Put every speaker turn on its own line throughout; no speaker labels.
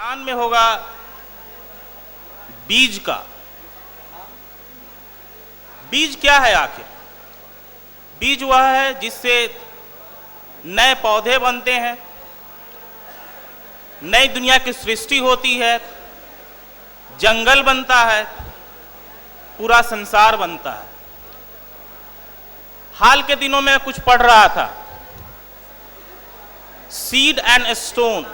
कान में होगा बीज का। बीज क्या है आखिर? बीज वह है जिससे नए पौधे बनते हैं, नई दुनिया की सृष्टि होती है, जंगल बनता है, पूरा संसार बनता है। हाल के दिनों में कुछ पढ़ रहा था, सीड एंड स्टोन।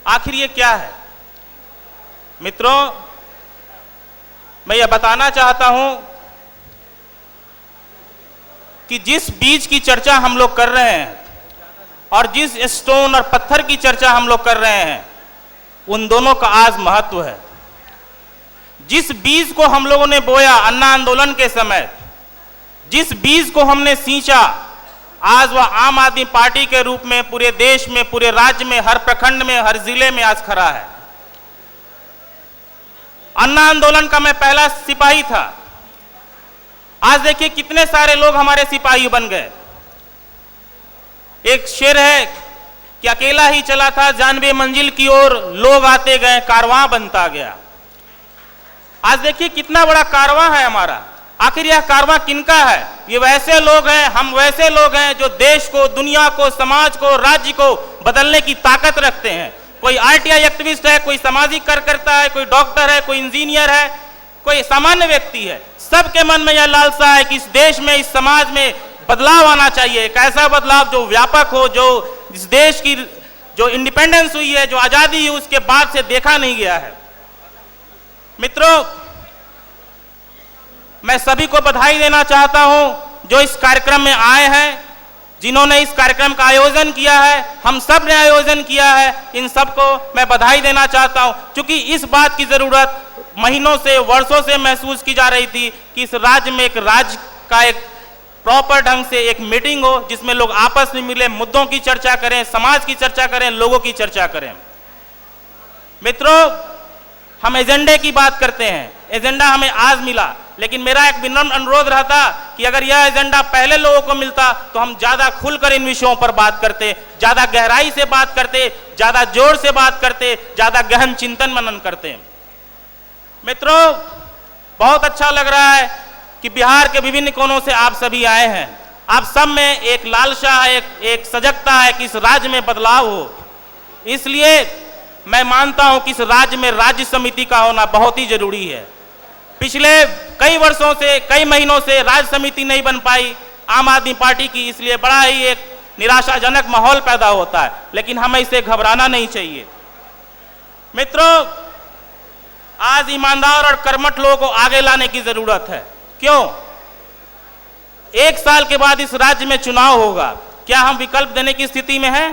आखिर ये क्या है? मित्रों, मैं यह बताना चाहता हूं कि जिस बीज की चर्चा हम लोग कर रहे हैं और जिस स्टोन और पत्थर की चर्चा हम लोग कर रहे हैं, उन दोनों का आज महत्व है। जिस बीज को हम लोगों ने बोया अन्ना आंदोलन के समय, जिस बीज को हमने सींचा, आज वह आम आदमी पार्टी के रूप में पूरे देश में, पूरे राज्य में, हर प्रखंड में, हर जिले में आज खड़ा है। अन्ना आंदोलन का मैं पहला सिपाही था। आज देखिए कितने सारे लोग हमारे सिपाही बन गए। एक शेर है कि अकेला ही चला था जानवे मंजिल की ओर, लोग आते गए कारवां बनता गया। आज देखिए कितना बड़ा कारवां है हमारा। आखिर यह कारवां किनका है? ये वैसे लोग हैं, हम वैसे लोग हैं जो देश को, दुनिया को, समाज को, राज्य को बदलने की ताकत रखते हैं। कोई आरटीआई एक्टिविस्ट है, कोई सामाजिक कार्यकर्ता है, कोई डॉक्टर है, कोई इंजीनियर है, कोई सामान्य व्यक्ति है। सबके मन में यह लालसा है कि इस देश में, इस समाज में बदलाव आना चाहिए। एक ऐसा बदलाव जो व्यापक हो, जो इस देश की जो इंडिपेंडेंस हुई है, जो आजादी हुई, उसके बाद से देखा नहीं गया है। मित्रों, मैं सभी को बधाई देना चाहता हूं जो इस कार्यक्रम में आए हैं, जिन्होंने इस कार्यक्रम का आयोजन किया है। हम सब ने आयोजन किया है, इन सबको मैं बधाई देना चाहता हूं, क्योंकि इस बात की जरूरत महीनों से, वर्षों से महसूस की जा रही थी कि इस राज्य में एक राज्य का एक प्रॉपर ढंग से एक मीटिंग हो, जिसमें लोग आपस में मिले, मुद्दों की चर्चा करें, समाज की चर्चा करें, लोगों की चर्चा करें। मित्रों, हम एजेंडे की बात करते हैं, एजेंडा हमें आज मिला, लेकिन मेरा एक विनम्र अनुरोध रहता कि अगर यह एजेंडा पहले लोगों को मिलता तो हम ज्यादा खुलकर इन विषयों पर बात करते, ज्यादा गहराई से बात करते, ज्यादा जोर से बात करते, ज्यादा गहन चिंतन मनन करते। मित्रों, बहुत अच्छा लग रहा है कि बिहार के विभिन्न कोनों से आप सभी आए हैं। आप सब में एक लालसा है, एक सजगता है कि इस राज्य में बदलाव हो। इसलिए मैं मानता हूं कि इस राज्य में राज्य समिति का होना बहुत ही जरूरी है। पिछले कई वर्षों से, कई महीनों से राज्य समिति नहीं बन पाई आम आदमी पार्टी की, इसलिए बड़ा ही एक निराशाजनक माहौल पैदा होता है, लेकिन हमें इसे घबराना नहीं चाहिए। मित्रों, आज ईमानदार और कर्मठ लोगों को आगे लाने की जरूरत है। क्यों? 1 साल के बाद इस राज्य में चुनाव होगा। क्या हम विकल्प देने की स्थिति में हैं?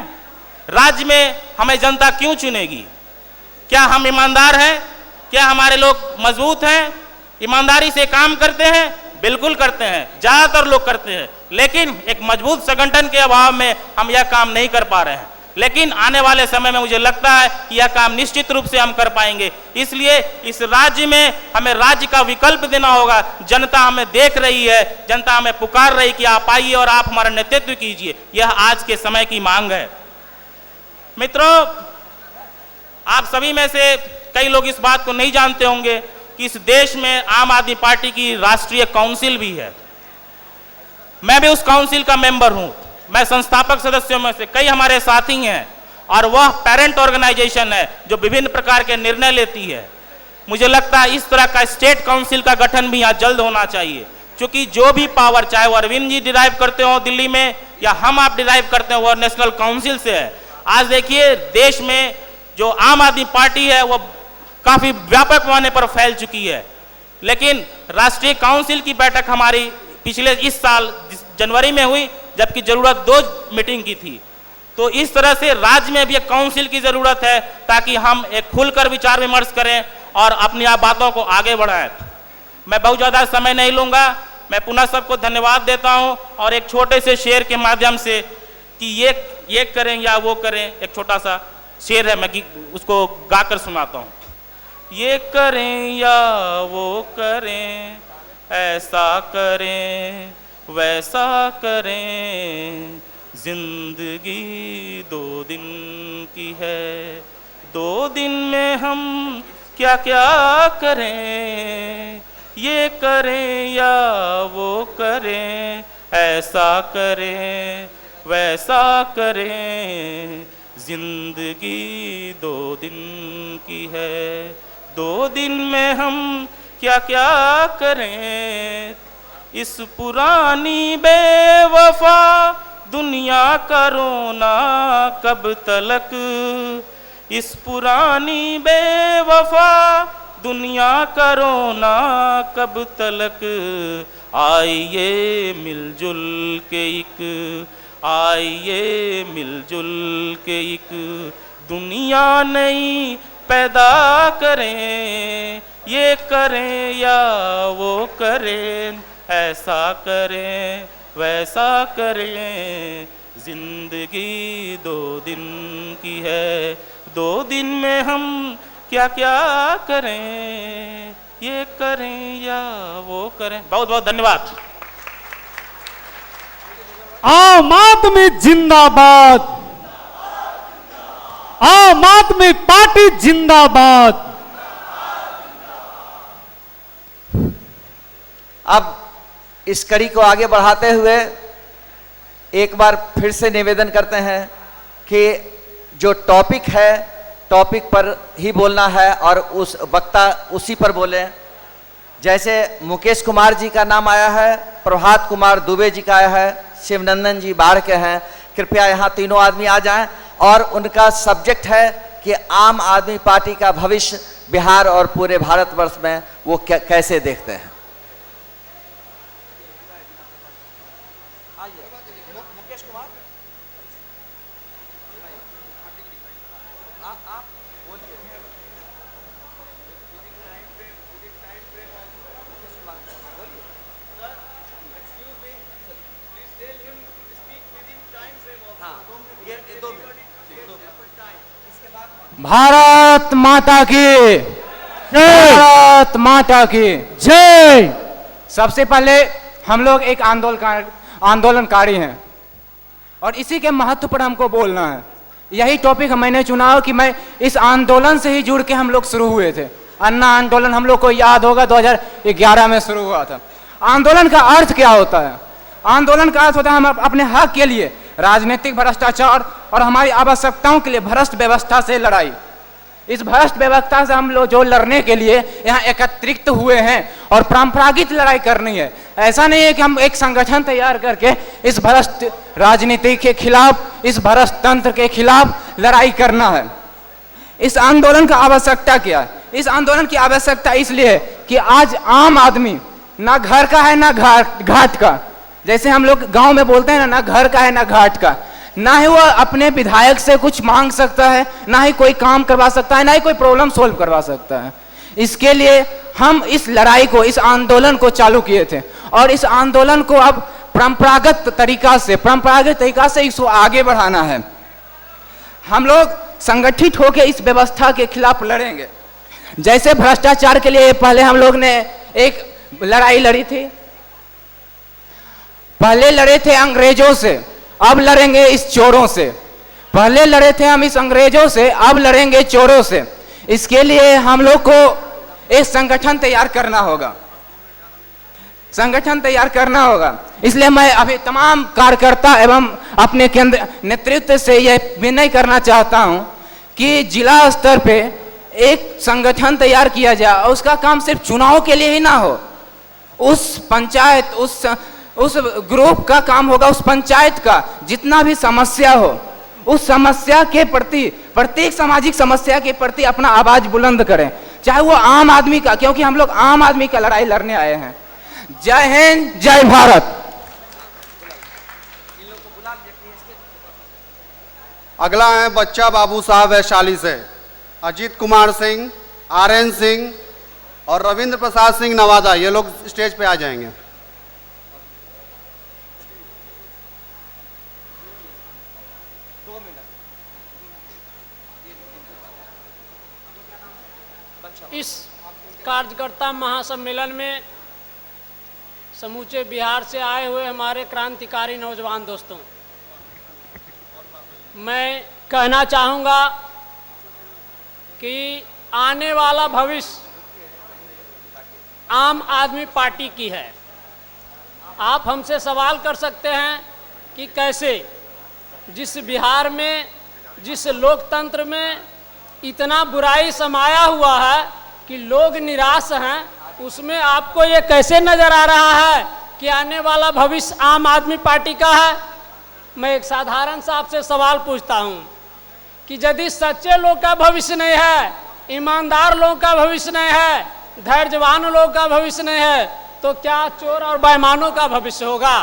राज्य में हमें जनता क्यों चुनेगी? क्या हम ईमानदार हैं? क्या हमारे लोग मजबूत हैं, ईमानदारी से काम करते हैं? बिल्कुल करते हैं, ज्यादातर लोग करते हैं, लेकिन एक मजबूत संगठन के अभाव में हम यह काम नहीं कर पा रहे हैं। लेकिन आने वाले समय में मुझे लगता है कि यह काम निश्चित रूप से हम कर पाएंगे। इसलिए इस राज्य में हमें राज्य का विकल्प देना होगा। जनता हमें देख रही है, जनता हमें पुकार रही कि आप आइए और आप हमारा नेतृत्व कीजिए। यह आज के समय की मांग है। मित्रों, आप सभी में से कई लोग इस बात को नहीं जानते होंगे कि इस देश में आम आदमी पार्टी की राष्ट्रीय काउंसिल भी है। मैं भी उस काउंसिल का मेंबर हूं। मैं संस्थापक सदस्यों में से, कई हमारे साथी हैं, और वह पेरेंट ऑर्गेनाइजेशन है जो विभिन्न प्रकार के निर्णय लेती है। मुझे लगता है इस तरह का स्टेट काउंसिल का गठन भी यहाँ जल्द होना चाहिए, क्योंकि जो भी पावर, चाहे वो अरविंद जी डिराइव करते हो दिल्ली में या हम आप डिराइव करते हो, वह नेशनल काउंसिल से है। आज देखिए देश में जो आम आदमी पार्टी है वो काफी व्यापक पैमाने पर फैल चुकी है, लेकिन राष्ट्रीय काउंसिल की बैठक हमारी पिछले इस साल जनवरी में हुई, जबकि जरूरत 2 मीटिंग की थी। तो इस तरह से राज्य में भी एक काउंसिल की जरूरत है, ताकि हम एक खुलकर विचार विमर्श करें और अपनी आप बातों को आगे बढ़ाएं। मैं बहुत ज्यादा समय नहीं लूंगा। मैं पुनः सबको धन्यवाद देता हूं और एक छोटे से शेर के माध्यम से कि ये करें या वो करें, एक छोटा सा शेर है, मैं उसको गाकर सुनाता हूं। ये करें या वो करें, ऐसा करें वैसा करें, जिंदगी 2 दिन की है, 2 दिन में हम क्या क्या करें, ये करें या वो करें, ऐसा करें वैसा करें, जिंदगी 2 दिन की है, 2 दिन में हम क्या क्या करें। इस पुरानी बेवफा दुनिया का रोना कब तलक, इस पुरानी बेवफा दुनिया का रोना कब तलक। आइए मिलजुल के एक, आइए मिलजुल के एक दुनिया नई पैदा करें, ये करें या वो करें, ऐसा करें वैसा करें, जिंदगी 2 दिन की है, 2 दिन में हम क्या क्या करें, ये करें या वो करें। बहुत बहुत धन्यवाद।
आम आदमी जिंदाबाद, आम आदमी पार्टी जिंदाबाद।
अब इस कड़ी को आगे बढ़ाते हुए एक बार फिर से निवेदन करते हैं कि जो टॉपिक है, टॉपिक पर ही बोलना है और उस वक्ता उसी पर बोले। जैसे मुकेश कुमार जी का नाम आया है, प्रभात कुमार दुबे जी का आया है, शिवनंदन जी बाढ़ के हैं, कृपया यहाँ तीनों आदमी आ जाएं और उनका सब्जेक्ट है कि आम आदमी पार्टी का भविष्य बिहार और पूरे भारतवर्ष में वो कैसे देखते हैं।
भारत माता की जय, भारत माता की जय। सबसे पहले हम लोग एक आंदोलनकारी हैं और इसी के महत्व पर हमको बोलना है। यही टॉपिक मैंने चुना कि मैं इस आंदोलन से ही जुड़ के हम लोग शुरू हुए थे। अन्ना आंदोलन हम लोग को याद होगा 2011 में शुरू हुआ था। आंदोलन का अर्थ क्या होता है? आंदोलन का अर्थ होता है हम अपने हक के लिए राजनीतिक भ्रष्टाचार और हमारी आवश्यकताओं के लिए भ्रष्ट व्यवस्था से लड़ाई। इस भ्रष्ट व्यवस्था से हम लोग जो लड़ने के लिए यहाँ एकत्रित हुए हैं और परंपरागत लड़ाई करनी है। ऐसा नहीं है कि हम एक संगठन तैयार करके इस भ्रष्ट राजनीति के खिलाफ, इस भ्रष्ट तंत्र के खिलाफ लड़ाई करना है। इस आंदोलन का आवश्यकता क्या है? इस आंदोलन की आवश्यकता इसलिए है कि आज आम आदमी ना घर का है ना घाट का, जैसे हम लोग गांव में बोलते हैं ना घर का है ना घाट का। ना ही वो अपने विधायक से कुछ मांग सकता है, ना ही कोई काम करवा सकता है, ना ही कोई प्रॉब्लम सोल्व करवा सकता है। इसके लिए हम इस लड़ाई को, इस आंदोलन को चालू किए थे और इस आंदोलन को अब परंपरागत तरीका से इसको आगे बढ़ाना है। हम लोग संगठित होकर इस व्यवस्था के खिलाफ लड़ेंगे। जैसे भ्रष्टाचार के लिए पहले हम लोग ने एक लड़ाई लड़ी थी, पहले लड़े थे अंग्रेजों से, अब लड़ेंगे इस चोरों से। पहले लड़े थे हम इस अंग्रेजों से, अब लड़ेंगे चोरों से। इसके लिए हम लोग को एक संगठन तैयार करना होगा, संगठन तैयार करना होगा। इसलिए मैं अभी तमाम कार्यकर्ता एवं अपने केंद्र नेतृत्व से यह विनय करना चाहता हूं कि जिला स्तर पे एक संगठन तैयार किया जाए और उसका काम सिर्फ चुनाव के लिए ही ना हो। उस पंचायत, उस ग्रुप का काम होगा, उस पंचायत का जितना भी समस्या हो, उस समस्या के प्रति, प्रत्येक सामाजिक समस्या के प्रति अपना आवाज बुलंद करें, चाहे वो आम आदमी का, क्योंकि हम लोग आम आदमी का लड़ाई लड़ने आए हैं। जय हिंद, जय भारत।
अगला है बच्चा बाबू साहब वैशाली से, अजीत कुमार सिंह, आर्यन सिंह और रविंद्र प्रसाद सिंह नवादा। ये लोग स्टेज पे आ जाएंगे।
इस कार्यकर्ता महासम्मेलन में समूचे बिहार से आए हुए हमारे क्रांतिकारी नौजवान दोस्तों, मैं कहना चाहूँगा कि आने वाला भविष्य आम आदमी पार्टी की है। आप हमसे सवाल कर सकते हैं कि कैसे, जिस बिहार में, जिस लोकतंत्र में इतना बुराई समाया हुआ है कि लोग निराश हैं, उसमें आपको ये कैसे नजर आ रहा है कि आने वाला भविष्य आम आदमी पार्टी का है? मैं एक साधारण सा आपसे सवाल पूछता हूँ कि यदि सच्चे लोग का भविष्य नहीं है, ईमानदार लोगों का भविष्य नहीं है, धैर्यवान लोगों का भविष्य नहीं है, तो क्या चोर और बेईमानों का भविष्य होगा?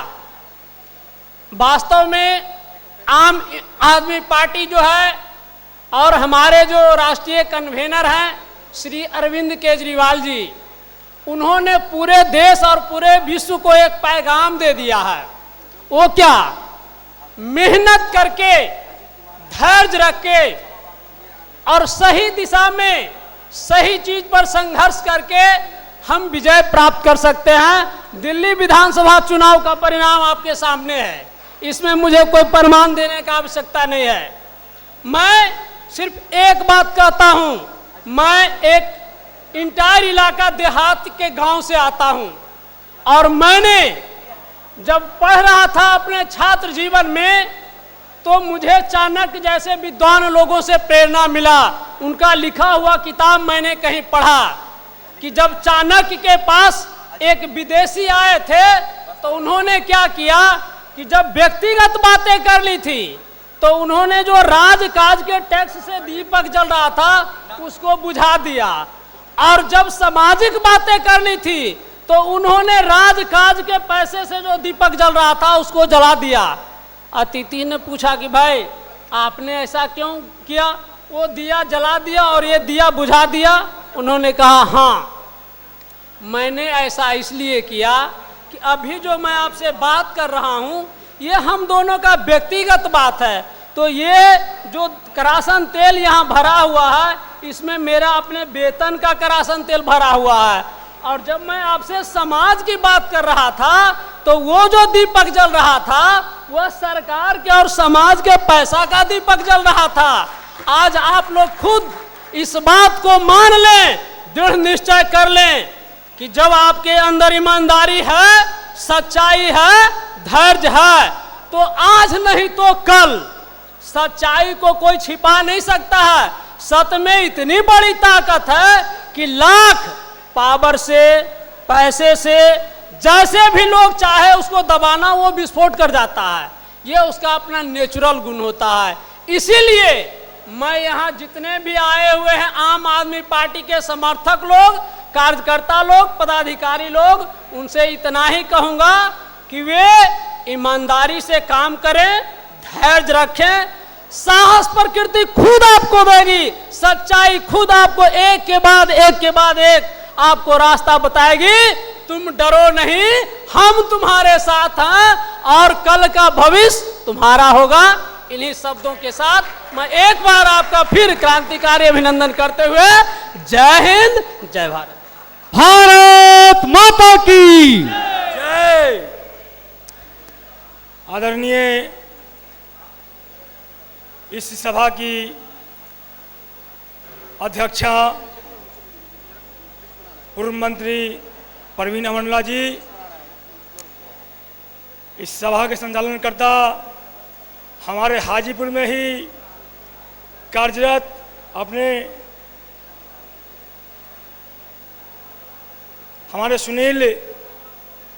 वास्तव में आम आदमी पार्टी जो है और हमारे जो राष्ट्रीय कन्वेनर हैं श्री अरविंद केजरीवाल जी, उन्होंने पूरे देश और पूरे विश्व को एक पैगाम दे दिया है। वो क्या? मेहनत करके, धैर्य रख के और सही दिशा में सही चीज पर संघर्ष करके हम विजय प्राप्त कर सकते हैं। दिल्ली विधानसभा चुनाव का परिणाम आपके सामने है, इसमें मुझे कोई प्रमाण देने की आवश्यकता नहीं है। मैं सिर्फ एक बात कहता हूं, मैं एक इंटायर इलाका देहात के गांव से आता हूं और मैंने जब पढ़ रहा था अपने छात्र जीवन में तो मुझे चाणक्य जैसे विद्वान लोगों से प्रेरणा मिला। उनका लिखा हुआ किताब मैंने कहीं पढ़ा कि जब चाणक्य के पास एक विदेशी आए थे तो उन्होंने क्या किया कि जब व्यक्तिगत बातें कर ली थी तो उन्होंने जो राजकाज के टैक्स से दीपक जल रहा था उसको बुझा दिया, और जब सामाजिक बातें करनी थी तो उन्होंने राजकाज के पैसे से जो दीपक जल रहा था उसको जला दिया। अतिथि ने पूछा कि भाई आपने ऐसा क्यों किया? वो दिया जला दिया और ये दिया बुझा दिया। उन्होंने कहा हाँ, मैंने ऐसा इसलिए किया कि अभी जो मैं आपसे बात कर रहा हूँ ये हम दोनों का व्यक्तिगत बात है, तो ये जो करासन तेल यहाँ भरा हुआ है इसमें मेरा अपने वेतन का करासन तेल भरा हुआ है, और जब मैं आपसे समाज की बात कर रहा था तो वो जो दीपक जल रहा था वह सरकार के और समाज के पैसा का दीपक जल रहा था। आज आप लोग खुद इस बात को मान लें, दृढ़ निश्चय कर लें कि जब आपके अंदर ईमानदारी है, सच्चाई है, धैर्य है, तो आज नहीं तो कल सच्चाई को कोई छिपा नहीं सकता है। सत्य में इतनी बड़ी ताकत है कि लाख पावर से, पैसे से, जैसे भी लोग चाहे उसको दबाना वो विस्फोट कर जाता है। ये उसका अपना नेचुरल गुण होता है। इसीलिए मैं यहाँ जितने भी आए हुए हैं आम आदमी पार्टी के समर्थक लोग, कार्यकर्ता लोग, पदाधिकारी लोग, उनसे इतना ही कहूँगा कि वे ईमानदारी से काम करें, धैर्य रखें। साहस प्रकृति खुद आपको देगी, सच्चाई खुद आपको एक के बाद एक आपको रास्ता बताएगी। तुम डरो नहीं, हम तुम्हारे साथ हैं और कल का भविष्य तुम्हारा होगा। इन्हीं शब्दों के साथ मैं एक बार आपका फिर क्रांतिकारी अभिनंदन करते हुए जय हिंद, जय भारत।
भारत माता की जय। आदरणीय इस सभा की अध्यक्षा पूर्व मंत्री परवीन अमनला जी, इस सभा के संचालन करता हमारे हाजीपुर में ही कार्यरत अपने हमारे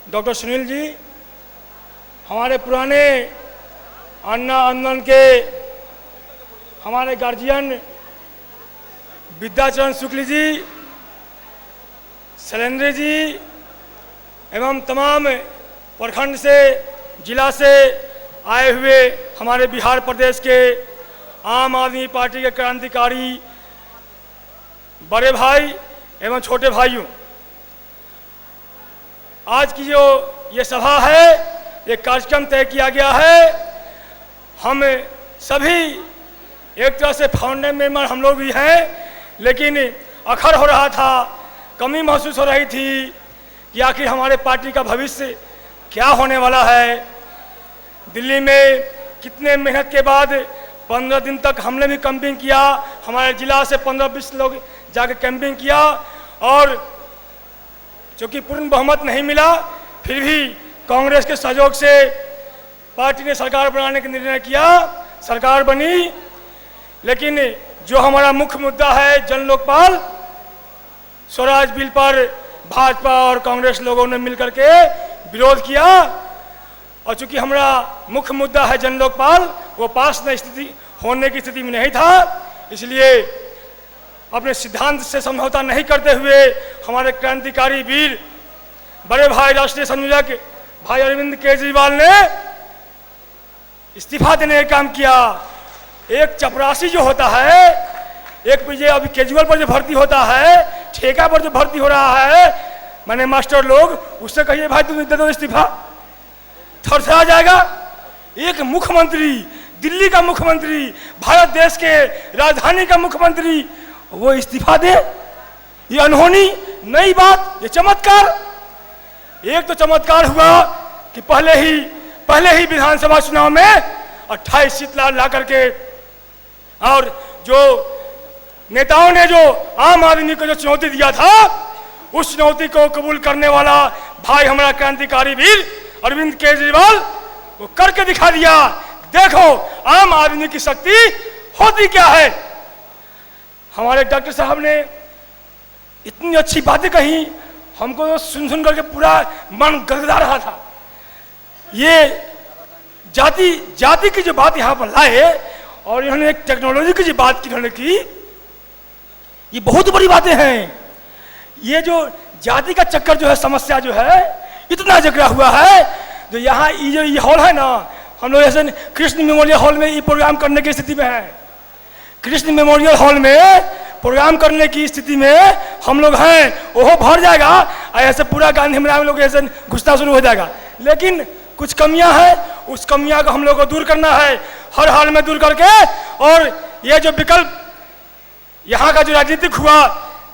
डॉक्टर सुनील जी, हमारे पुराने अन्ना आंदोलन के हमारे गार्जियन विद्याचरण शुक्ल जी, शैलेंद्र जी एवं तमाम प्रखंड से, जिला से आए हुए हमारे बिहार प्रदेश के आम आदमी पार्टी के क्रांतिकारी बड़े भाई एवं छोटे भाइयों, आज की जो ये सभा है, ये कार्यक्रम तय किया गया है। हम सभी एक तरह से फाउंडर मेंबर हम लोग भी हैं, लेकिन अखर हो रहा था, कमी महसूस हो रही थी कि आखिर हमारे पार्टी का भविष्य क्या होने वाला है। दिल्ली में कितने मेहनत के बाद 15 दिन तक हमने भी कैंपिंग किया, हमारे जिला से 15-20 लोग जाके कैंपिंग किया, और चूँकि पूर्ण बहुमत नहीं मिला, फिर भी कांग्रेस के सहयोग से पार्टी ने सरकार बनाने का निर्णय किया, सरकार बनी। लेकिन जो हमारा मुख्य मुद्दा है जन लोकपाल स्वराज बिल पर भाजपा और कांग्रेस लोगों ने मिलकर के विरोध किया, और चूंकि हमारा मुख्य मुद्दा है जन लोकपाल, वो पास होने की स्थिति में नहीं था, इसलिए अपने सिद्धांत से समझौता नहीं करते हुए हमारे क्रांतिकारी वीर बड़े भाई राष्ट्रीय संयोजक भाई अरविंद केजरीवाल ने इस्तीफा देने का काम किया। एक चपरासी जो होता है, एक ये अभी केजरीवाल पर जो भर्ती होता है, ठेका पर जो भर्ती हो रहा है, मैंने मास्टर लोग, उससे कहिए भाई तुम दे दो इस्तीफा, थरथरा जाएगा। एक मुख्यमंत्री, दिल्ली का मुख्यमंत्री, भारत देश के राजधानी का मुख्यमंत्री, वो इस्तीफा दे, ये अनहोनी नई बात, ये चमत्कार। एक तो चमत्कार हुआ कि पहले ही विधानसभा चुनाव में 28 सीट ला करके, और जो नेताओं ने जो आम आदमी को जो चुनौती दिया था, उस चुनौती को कबूल करने वाला भाई हमारा क्रांतिकारी वीर अरविंद केजरीवाल वो करके दिखा दिया। देखो आम आदमी की शक्ति होती क्या है। हमारे डॉक्टर साहब ने इतनी अच्छी बातें कही, हमको तो सुन करके पूरा मन गदगदा रहा था। ये जाति की जो बात यहाँ पर लाए, और इन्होंने एक टेक्नोलॉजी की जो बात की इन्होंने की, ये बहुत बड़ी बातें हैं। ये जो जाति का चक्कर जो है, समस्या जो है, इतना जगड़ा हुआ है। जो यहाँ ये हॉल है ना, हम लोग ऐसे कृष्ण मेमोरियल हॉल में ये प्रोग्राम करने की स्थिति में है। कृष्ण मेमोरियल हॉल में प्रोग्राम करने की स्थिति में हम लोग हैं, ओहो भर जाएगा, ऐसे पूरा गांधी मैदान में लोग ऐसे घुसना शुरू हो जाएगा। लेकिन कुछ कमियां हैं, उस कमियां को हम लोग को दूर करना है, हर हाल में दूर करके। और ये जो विकल्प यहाँ का जो राजनीतिक हुआ,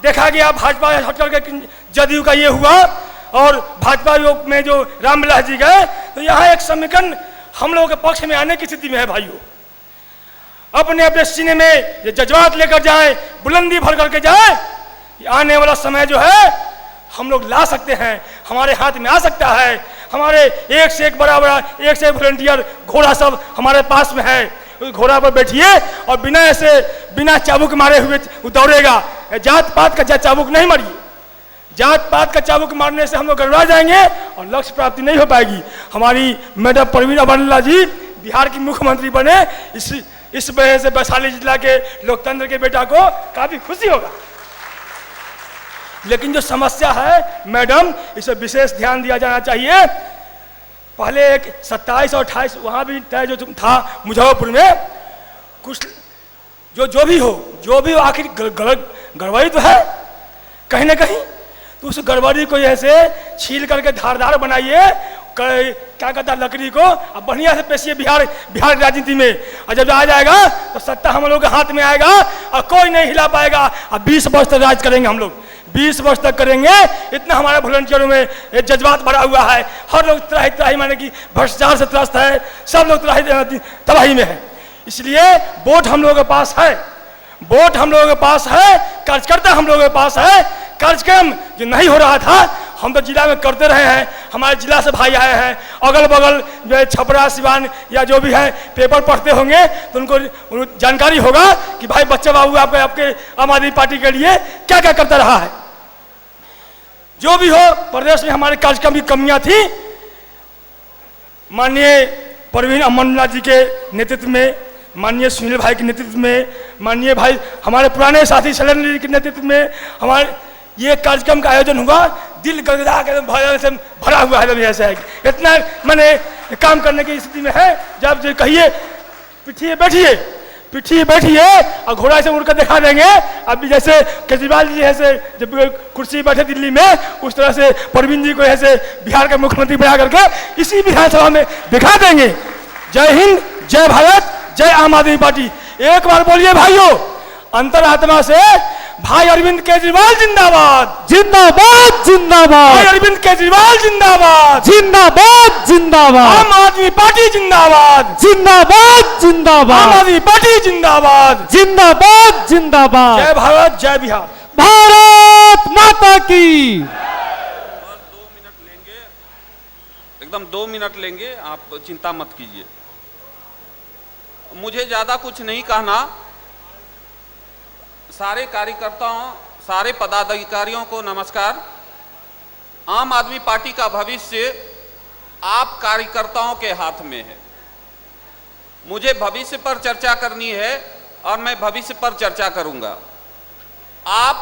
देखा गया भाजपा हट करके जदयू का ये हुआ, और भाजपा में जो रामविलास जी गए, तो यहाँ एक समीकरण हम लोगों के पक्ष में आने की स्थिति में है। भाइयों, अपने अपने सीने में ये जज्बात लेकर जाएं, बुलंदी भर करके जाएं, आने वाला समय जो है हम लोग ला सकते हैं, हमारे हाथ में आ सकता है। हमारे एक से एक बड़ा एक से एक वॉलंटियर घोड़ा सब हमारे पास में है। उस घोड़ा पर बैठिए और बिना चाबुक मारे हुए दौड़ेगा। जात पात का चाबुक नहीं मारिए, जात पात का चाबुक मारने से हम लोग गड़बड़ा जाएंगे और लक्ष्य प्राप्ति नहीं हो पाएगी। हमारी मैडम परवीन अमरला जी बिहार की मुख्यमंत्री बने, इस वजह से वैशाली जिला के लोकतंत्र के बेटा को काफी खुशी होगा। लेकिन जो समस्या है मैडम, इसे विशेष ध्यान दिया जाना चाहिए। पहले एक 27 और 28 वहाँ भी तय जो था मुजफ्फरपुर में, कुछ जो भी हो आखिर गड़बड़ी तो है कहीं ना कहीं। तो उस गड़बड़ी को ऐसे छील करके धारदार बनाइए, क्या कहता है, लकड़ी को, अब बढ़िया से पेशिए बिहार राजनीति में। और जब आ जाएगा तो सत्ता हम लोग के हाथ में आएगा और कोई नहीं हिला पाएगा। अब 20 वर्ष तक राज करेंगे हम लोग, 20 वर्ष तक करेंगे। इतना हमारे वॉलंटियरों में एक जज्बात भरा हुआ है। हर लोग त्राही माने कि भ्रष्टाचार से त्रस्त है, सब लोग तबाही में है। इसलिए वोट हम लोगों के पास है, वोट हम लोगों के पास है, कार्यकर्ता हम लोगों के पास है। कार्यक्रम जो नहीं हो रहा था हम तो जिला में करते रहे हैं। हमारे जिला से भाई आए हैं, अगल बगल जो छपरा सिवान या जो भी है पेपर पढ़ते होंगे तो उनको जानकारी होगा कि भाई बच्चा बाबू आपके आम आदमी पार्टी के लिए क्या क्या करता रहा है। जो भी हो, प्रदेश में हमारे कार्यक्रम की कमियां थी। माननीय परवीन अमरला जी के नेतृत्व में, माननीय सुनील भाई के नेतृत्व में, माननीय भाई हमारे पुराने साथी शैलेंद्र जी के नेतृत्व में हमारे ये कार्यक्रम का आयोजन हुआ। दिल गदगदा के भरा हुआ है। ऐसा है इतना मैंने काम करने की स्थिति में है। जब जो कहिए पिठिए बैठिए और घोड़ा से उड़कर दिखा देंगे। अभी जैसे केजरीवाल जी ऐसे जब कुर्सी बैठे दिल्ली में, उस तरह से परवीन जी को ऐसे बिहार के मुख्यमंत्री बना करके इसी विधानसभा में दिखा देंगे। जय हिंद, जय भारत, जय आम आदमी पार्टी। एक बार बोलिए भाइयों, अंतरात्मा से भाई अरविंद केजरीवाल जिंदाबाद,
जिंदाबाद जिंदाबाद,
भाई अरविंद केजरीवाल जिंदाबाद,
जिंदाबाद जिंदाबाद,
आम आदमी पार्टी जिंदाबाद,
जिंदाबाद
आम
जिंदाबाद,
आदमी पार्टी जिंदाबाद।
जिंदाबाद जिंदाबाद।
जय भारत जय बिहार।
भारत माता की।
एकदम 2 मिनट लेंगे, आप चिंता मत कीजिए। मुझे ज्यादा कुछ नहीं कहना। सारे कार्यकर्ताओं, सारे पदाधिकारियों को नमस्कार। आम आदमी पार्टी का भविष्य आप कार्यकर्ताओं के हाथ में है। मुझे भविष्य पर चर्चा करनी है और मैं भविष्य पर चर्चा करूंगा। आप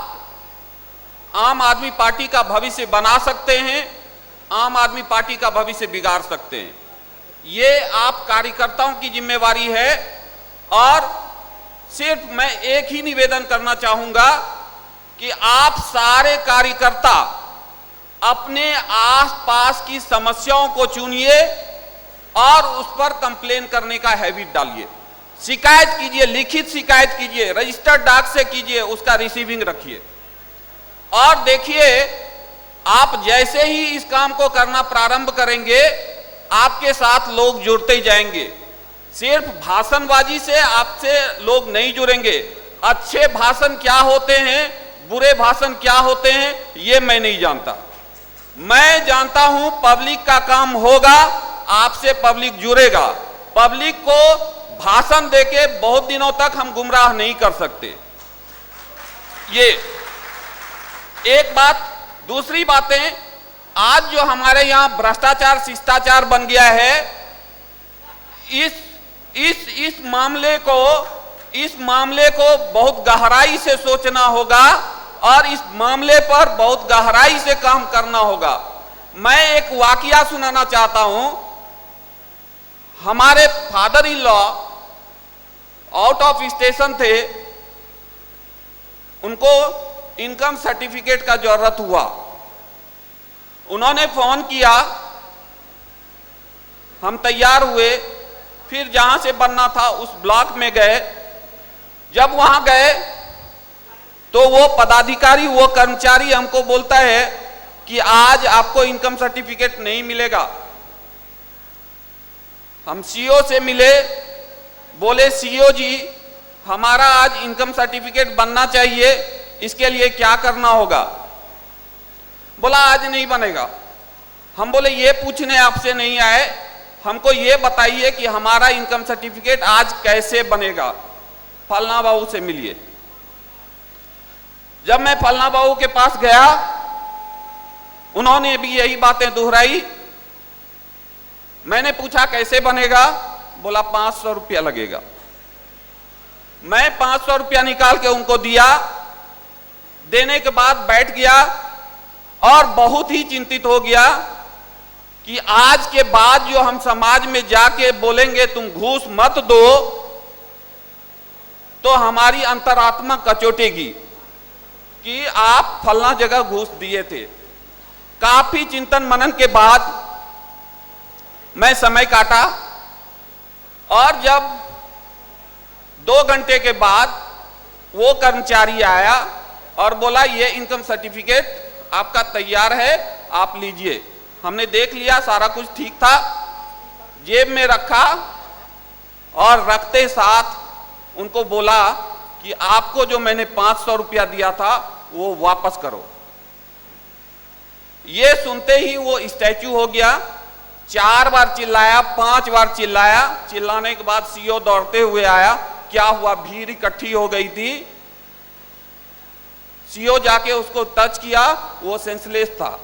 आम आदमी पार्टी का भविष्य बना सकते हैं, आम आदमी पार्टी का भविष्य बिगाड़ सकते हैं। ये आप कार्यकर्ताओं की जिम्मेवारी है। और सिर्फ मैं एक ही निवेदन करना चाहूंगा कि आप सारे कार्यकर्ता अपने आसपास की समस्याओं को चुनिए और उस पर कंप्लेन करने का हैबिट डालिए। शिकायत कीजिए, लिखित शिकायत कीजिए, रजिस्टर्ड डाक से कीजिए, उसका रिसीविंग रखिए। और देखिए, आप जैसे ही इस काम को करना प्रारंभ करेंगे, आपके साथ लोग जुड़ते जाएंगे। सिर्फ भाषणबाजी से आपसे लोग नहीं जुड़ेंगे। अच्छे भाषण क्या होते हैं, बुरे भाषण क्या होते हैं, ये मैं नहीं जानता। मैं जानता हूं पब्लिक का काम होगा, आपसे पब्लिक जुड़ेगा। पब्लिक को भाषण देके बहुत दिनों तक हम गुमराह नहीं कर सकते। ये एक बात। दूसरी बातें, आज जो हमारे यहां भ्रष्टाचार शिष्टाचार बन गया है, इस मामले को बहुत गहराई से सोचना होगा और इस मामले पर बहुत गहराई से काम करना होगा। मैं एक वाकया सुनाना चाहता हूं। हमारे father in law out of station थे, उनको इनकम सर्टिफिकेट का जरूरत हुआ। उन्होंने फोन किया, हम तैयार हुए, फिर जहां से बनना था उस ब्लॉक में गए। जब वहां गए तो वो पदाधिकारी, वो कर्मचारी हमको बोलता है कि आज आपको इनकम सर्टिफिकेट नहीं मिलेगा। हम सीईओ से मिले, बोले सीईओ जी हमारा आज इनकम सर्टिफिकेट बनना चाहिए, इसके लिए क्या करना होगा? बोला आज नहीं बनेगा। हम बोले ये पूछने आपसे नहीं आए, हमको ये बताइए कि हमारा इनकम सर्टिफिकेट आज कैसे बनेगा। फलना बाबू से मिलिए। जब मैं फलना बाबू के पास गया, उन्होंने भी यही बातें दोहराई। मैंने पूछा कैसे बनेगा? बोला 500 रुपया लगेगा। मैं 500 रुपया निकाल के उनको दिया। देने के बाद बैठ गया और बहुत ही चिंतित हो गया कि आज के बाद जो हम समाज में जाके बोलेंगे तुम घूस मत दो, तो हमारी अंतरात्मा कचोटेगी कि आप फलना जगह घूस दिए थे। काफी चिंतन मनन के बाद मैं समय काटा और जब 2 घंटे के बाद वो कर्मचारी आया और बोला ये इनकम सर्टिफिकेट आपका तैयार है, आप लीजिए। हमने देख लिया, सारा कुछ ठीक था, जेब में रखा और रखते साथ उनको बोला कि आपको जो मैंने 500 रुपया दिया था वो वापस करो। ये सुनते ही वो स्टैच्यू हो गया। 4 बार चिल्लाया, 5 बार चिल्लाया। चिल्लाने के बाद सीईओ दौड़ते हुए आया। क्या हुआ? भीड़ इकट्ठी हो गई थी। सीईओ जाके उसको टच किया, वो सेंसलेस था।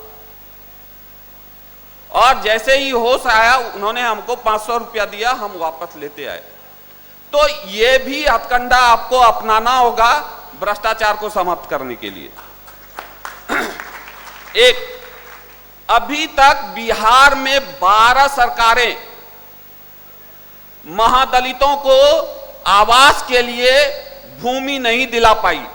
और जैसे ही होश आया, उन्होंने हमको 500 रुपया दिया, हम वापस लेते आए। तो ये भी हथकंडा आपको अपनाना होगा भ्रष्टाचार को समाप्त करने के लिए। एक, अभी तक बिहार में 12 सरकारें महादलितों को आवास के लिए भूमि नहीं दिला पाई।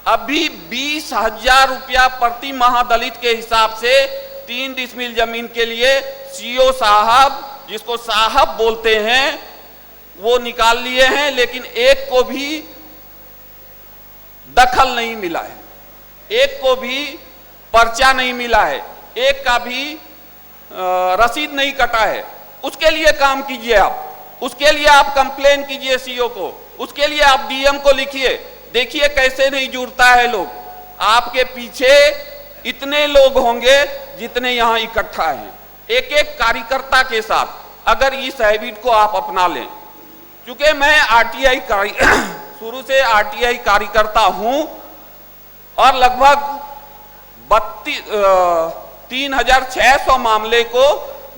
अभी 20,000 रुपया प्रति महादलित के हिसाब से 3 डिसमिल जमीन के लिए सीईओ साहब, जिसको साहब बोलते हैं, वो निकाल लिए हैं, लेकिन एक को भी दखल नहीं मिला है, एक को भी पर्चा नहीं मिला है, एक का भी रसीद नहीं कटा है। उसके लिए काम कीजिए आप, उसके लिए आप कंप्लेन कीजिए सीओ को, उसके लिए आप डीएम को लिखिए। देखिए कैसे नहीं जुड़ता है लोग। आपके पीछे इतने लोग होंगे जितने यहां इकट्ठा हैं। एक एक कार्यकर्ता के साथ अगर इस हैबिट को आप अपना लें, क्योंकि मैं आरटीआई शुरू से आरटीआई कार्यकर्ता हूं और लगभग 3600 मामले को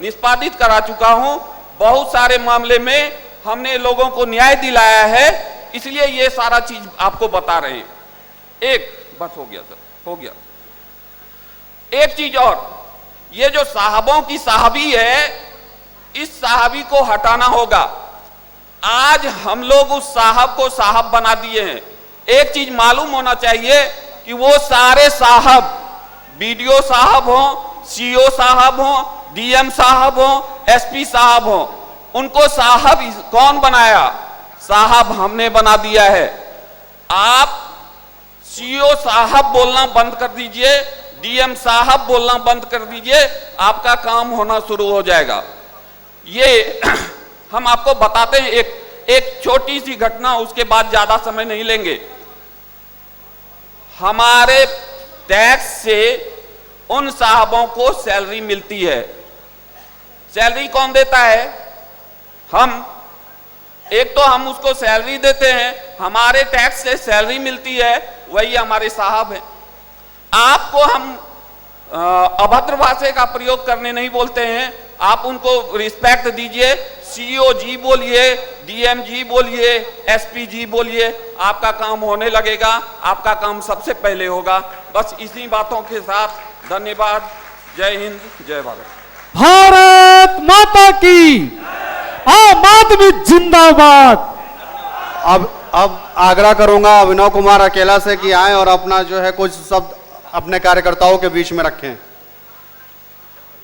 निष्पादित करा चुका हूं। बहुत सारे मामले में हमने लोगों को न्याय दिलाया है, इसलिए ये सारा चीज आपको बता रहे हैं। एक बस हो गया सर, हो गया। एक चीज और, ये जो साहबों की साहबी है, इस साहबी को हटाना होगा। आज हम लोग उस साहब को साहब बना दिए हैं। एक चीज मालूम होना चाहिए कि वो सारे साहब, बीडीओ साहब हो, सीओ साहब हो, डीएम साहब हो, एसपी साहब हो, उनको साहब कौन बनाया? साहब हमने बना दिया है। आप सीओ साहब बोलना बंद कर दीजिए, डीएम साहब बोलना बंद कर दीजिए, आपका काम होना शुरू हो जाएगा। ये हम आपको बताते हैं एक छोटी सी घटना, उसके बाद ज्यादा समय नहीं लेंगे। हमारे टैक्स से उन साहबों को सैलरी मिलती है। सैलरी कौन देता है? हम। एक तो हम उसको सैलरी देते हैं, हमारे टैक्स से सैलरी मिलती है, वही हमारे साहब हैं। आपको हम अभद्र भाषा का प्रयोग करने नहीं बोलते हैं, आप उनको रिस्पेक्ट दीजिए। सीईओ जी बोलिए, डीएम जी बोलिए, एसपी जी बोलिए, आपका काम होने लगेगा, आपका काम सबसे पहले होगा। बस इसी बातों के साथ धन्यवाद। जय हिंद, जय भारत।
भारत माता की, आम आदमी जिंदाबाद।
अब आग्रह करूंगा अभिनव कुमार अकेला से कि आए और अपना जो है कुछ शब्द अपने कार्यकर्ताओं के बीच में रखें।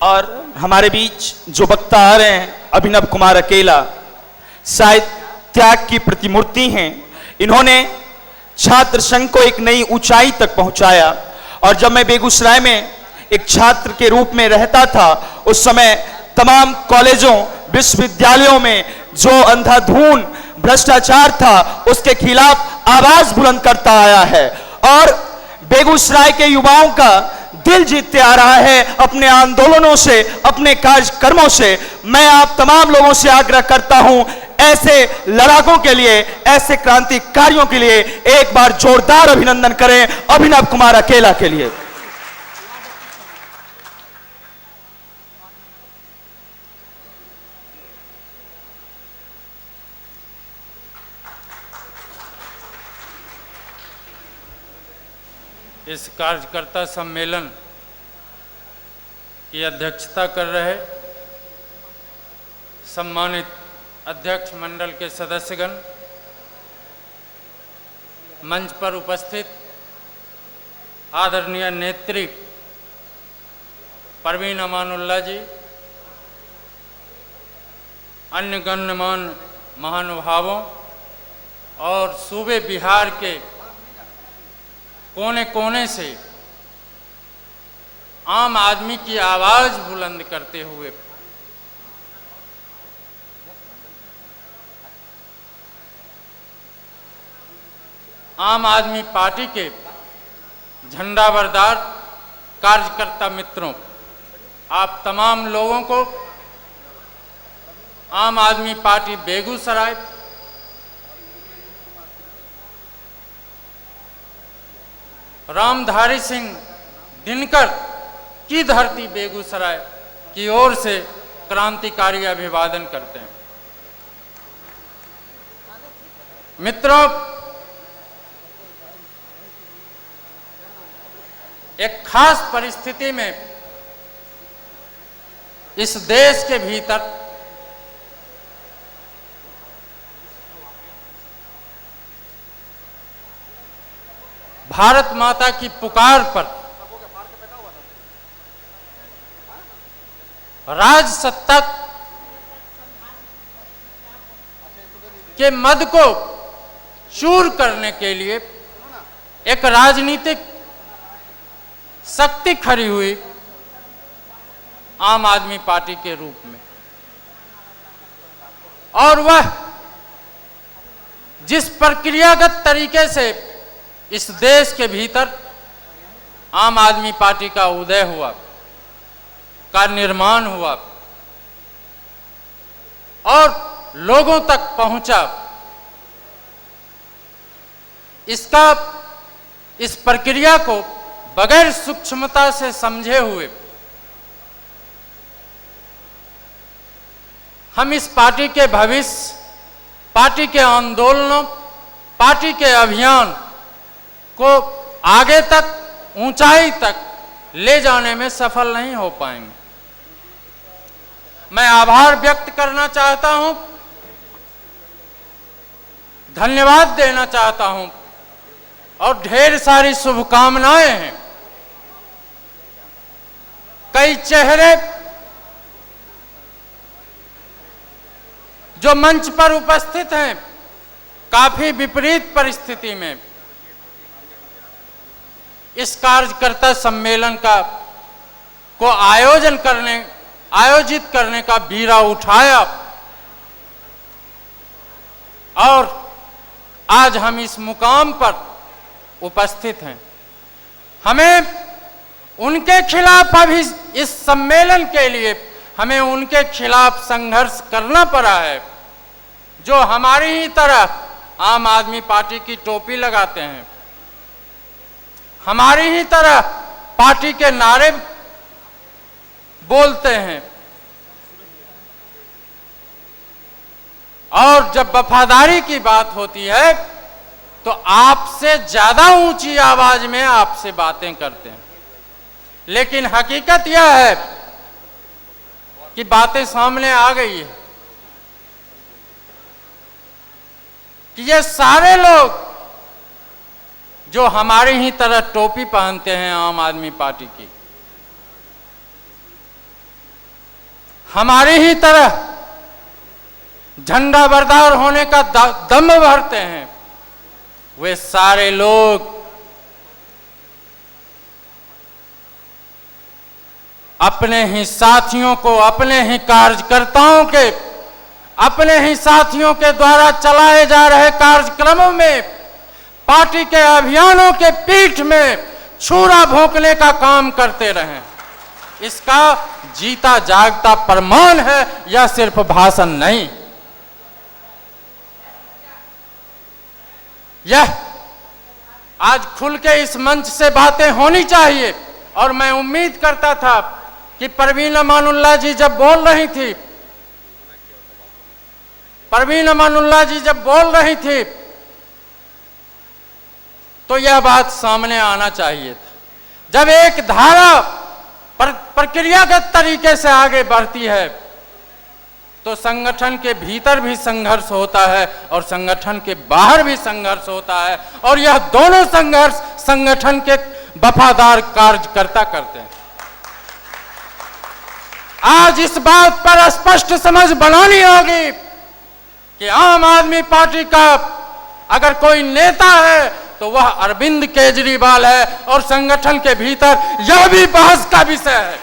और हमारे बीच जो वक्ता आ रहे हैं, अभिनव कुमार अकेला शायद त्याग की प्रतिमूर्ति हैं। इन्होंने छात्र संघ को एक नई ऊंचाई तक पहुंचाया। और जब मैं बेगूसराय में एक छात्र के रूप में रहता था, उस समय तमाम कॉलेजों, विश्वविद्यालयों में जो अंधाधुंध भ्रष्टाचार था, उसके खिलाफ आवाज बुलंद करता आया है और बेगूसराय के युवाओं का दिल जीतते आ रहा है अपने आंदोलनों से, अपने कार्यक्रमों से। मैं आप तमाम लोगों से आग्रह करता हूं, ऐसे लड़ाकों के लिए, ऐसे क्रांतिकारियों के लिए एक बार जोरदार अभिनंदन करें अभिनव कुमार अकेला के लिए।
इस कार्यकर्ता सम्मेलन की अध्यक्षता कर रहे सम्मानित अध्यक्ष मंडल के सदस्यगण, मंच पर उपस्थित आदरणीय नेत्री परवीन अमानुल्लाह जी, अन्य गण्यमान्य महानुभावों और सूबे बिहार के कोने कोने से आम आदमी की आवाज बुलंद करते हुए आम आदमी पार्टी के झंडा बरदार कार्यकर्ता मित्रों, आप तमाम लोगों को आम आदमी पार्टी बेगूसराय रामधारी सिंह दिनकर की धरती बेगूसराय की ओर से क्रांतिकारी अभिवादन करते हैं। मित्रों, एक खास परिस्थिति में इस देश के भीतर भारत माता की पुकार पर राज सत्ता के मद को चूर करने के लिए एक राजनीतिक शक्ति खड़ी हुई आम आदमी पार्टी के रूप में, और वह जिस प्रक्रियागत तरीके से इस देश के भीतर आम आदमी पार्टी का उदय हुआ, का निर्माण हुआ और लोगों तक पहुंचा, इस प्रक्रिया को बगैर सूक्ष्मता से समझे हुए हम इस पार्टी के भविष्य, पार्टी के आंदोलनों, पार्टी के अभियान को आगे तक, ऊंचाई तक ले जाने में सफल नहीं हो पाएंगे। मैं आभार व्यक्त करना चाहता हूं, धन्यवाद देना चाहता हूं और ढेर सारी शुभकामनाएं हैं। कई चेहरे जो मंच पर उपस्थित हैं, काफी विपरीत परिस्थिति में इस कार्यकर्ता सम्मेलन को आयोजित करने का बीड़ा उठाया और आज हम इस मुकाम पर उपस्थित हैं। हमें उनके खिलाफ अभी इस सम्मेलन के लिए हमें उनके खिलाफ संघर्ष करना पड़ा है, जो हमारी ही तरह आम आदमी पार्टी की टोपी लगाते हैं, हमारी ही तरह पार्टी के नारे बोलते हैं और जब वफादारी की बात होती है तो आपसे ज्यादा ऊंची आवाज में आपसे बातें करते हैं। लेकिन हकीकत यह है कि बातें सामने आ गई है कि ये सारे लोग जो हमारी ही तरह टोपी पहनते हैं आम आदमी पार्टी की, हमारी ही तरह झंडा बरदार होने का दम भरते हैं, वे सारे लोग अपने ही साथियों को, अपने ही कार्यकर्ताओं के, अपने ही साथियों के द्वारा चलाए जा रहे कार्यक्रमों में, पार्टी के अभियानों के पीठ में छुरा भोंकने का काम करते रहे। इसका जीता जागता प्रमाण है, यह सिर्फ भाषण नहीं। यह आज खुल के इस मंच से बातें होनी चाहिए और मैं उम्मीद करता था कि परवीन अमानुल्लाह जी जब बोल रही थी, परवीन अमानुल्लाह जी जब बोल रही थी तो यह बात सामने आना चाहिए था। जब एक धारा प्रक्रियागत तरीके से आगे बढ़ती है तो संगठन के भीतर भी संघर्ष होता है और संगठन के बाहर भी संघर्ष होता है, और यह दोनों संघर्ष संगठन के वफादार कार्यकर्ता करते हैं। आज इस बात पर स्पष्ट समझ बनानी होगी कि आम आदमी पार्टी का अगर कोई नेता है तो वह अरविंद केजरीवाल है, और संगठन के भीतर यह भी बहस का विषय है।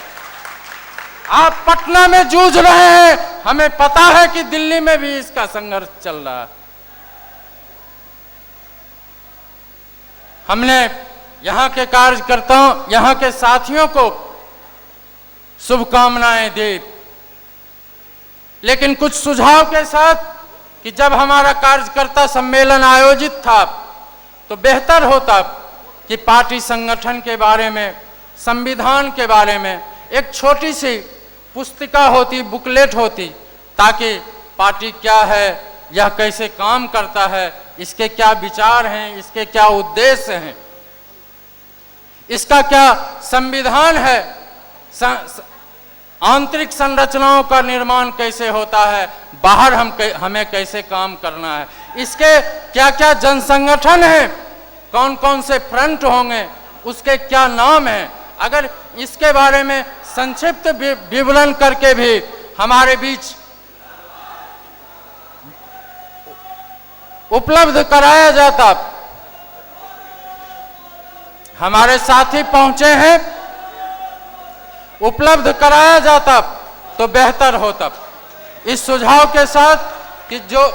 आप पटना में जूझ रहे हैं, हमें पता है कि दिल्ली में भी इसका संघर्ष चल रहा है। हमने यहां के कार्यकर्ताओं, यहां के साथियों को शुभकामनाएं दी, लेकिन कुछ सुझाव के साथ कि जब हमारा कार्यकर्ता सम्मेलन आयोजित था तो बेहतर होता कि पार्टी संगठन के बारे में, संविधान के बारे में एक छोटी सी पुस्तिका होती, बुकलेट होती, ताकि पार्टी क्या है, यह कैसे काम करता है, इसके क्या विचार हैं, इसके क्या उद्देश्य हैं, इसका क्या संविधान है, आंतरिक संरचनाओं का निर्माण कैसे होता है, बाहर हमें कैसे काम करना है, इसके क्या क्या जन संगठन हैं, कौन कौन से फ्रंट होंगे, उसके क्या नाम हैं। अगर इसके बारे में संक्षिप्त विवरण करके भी हमारे बीच उपलब्ध कराया जाता हमारे साथी पहुंचे हैं, उपलब्ध कराया जाता तो बेहतर होता। इस सुझाव के साथ कि जो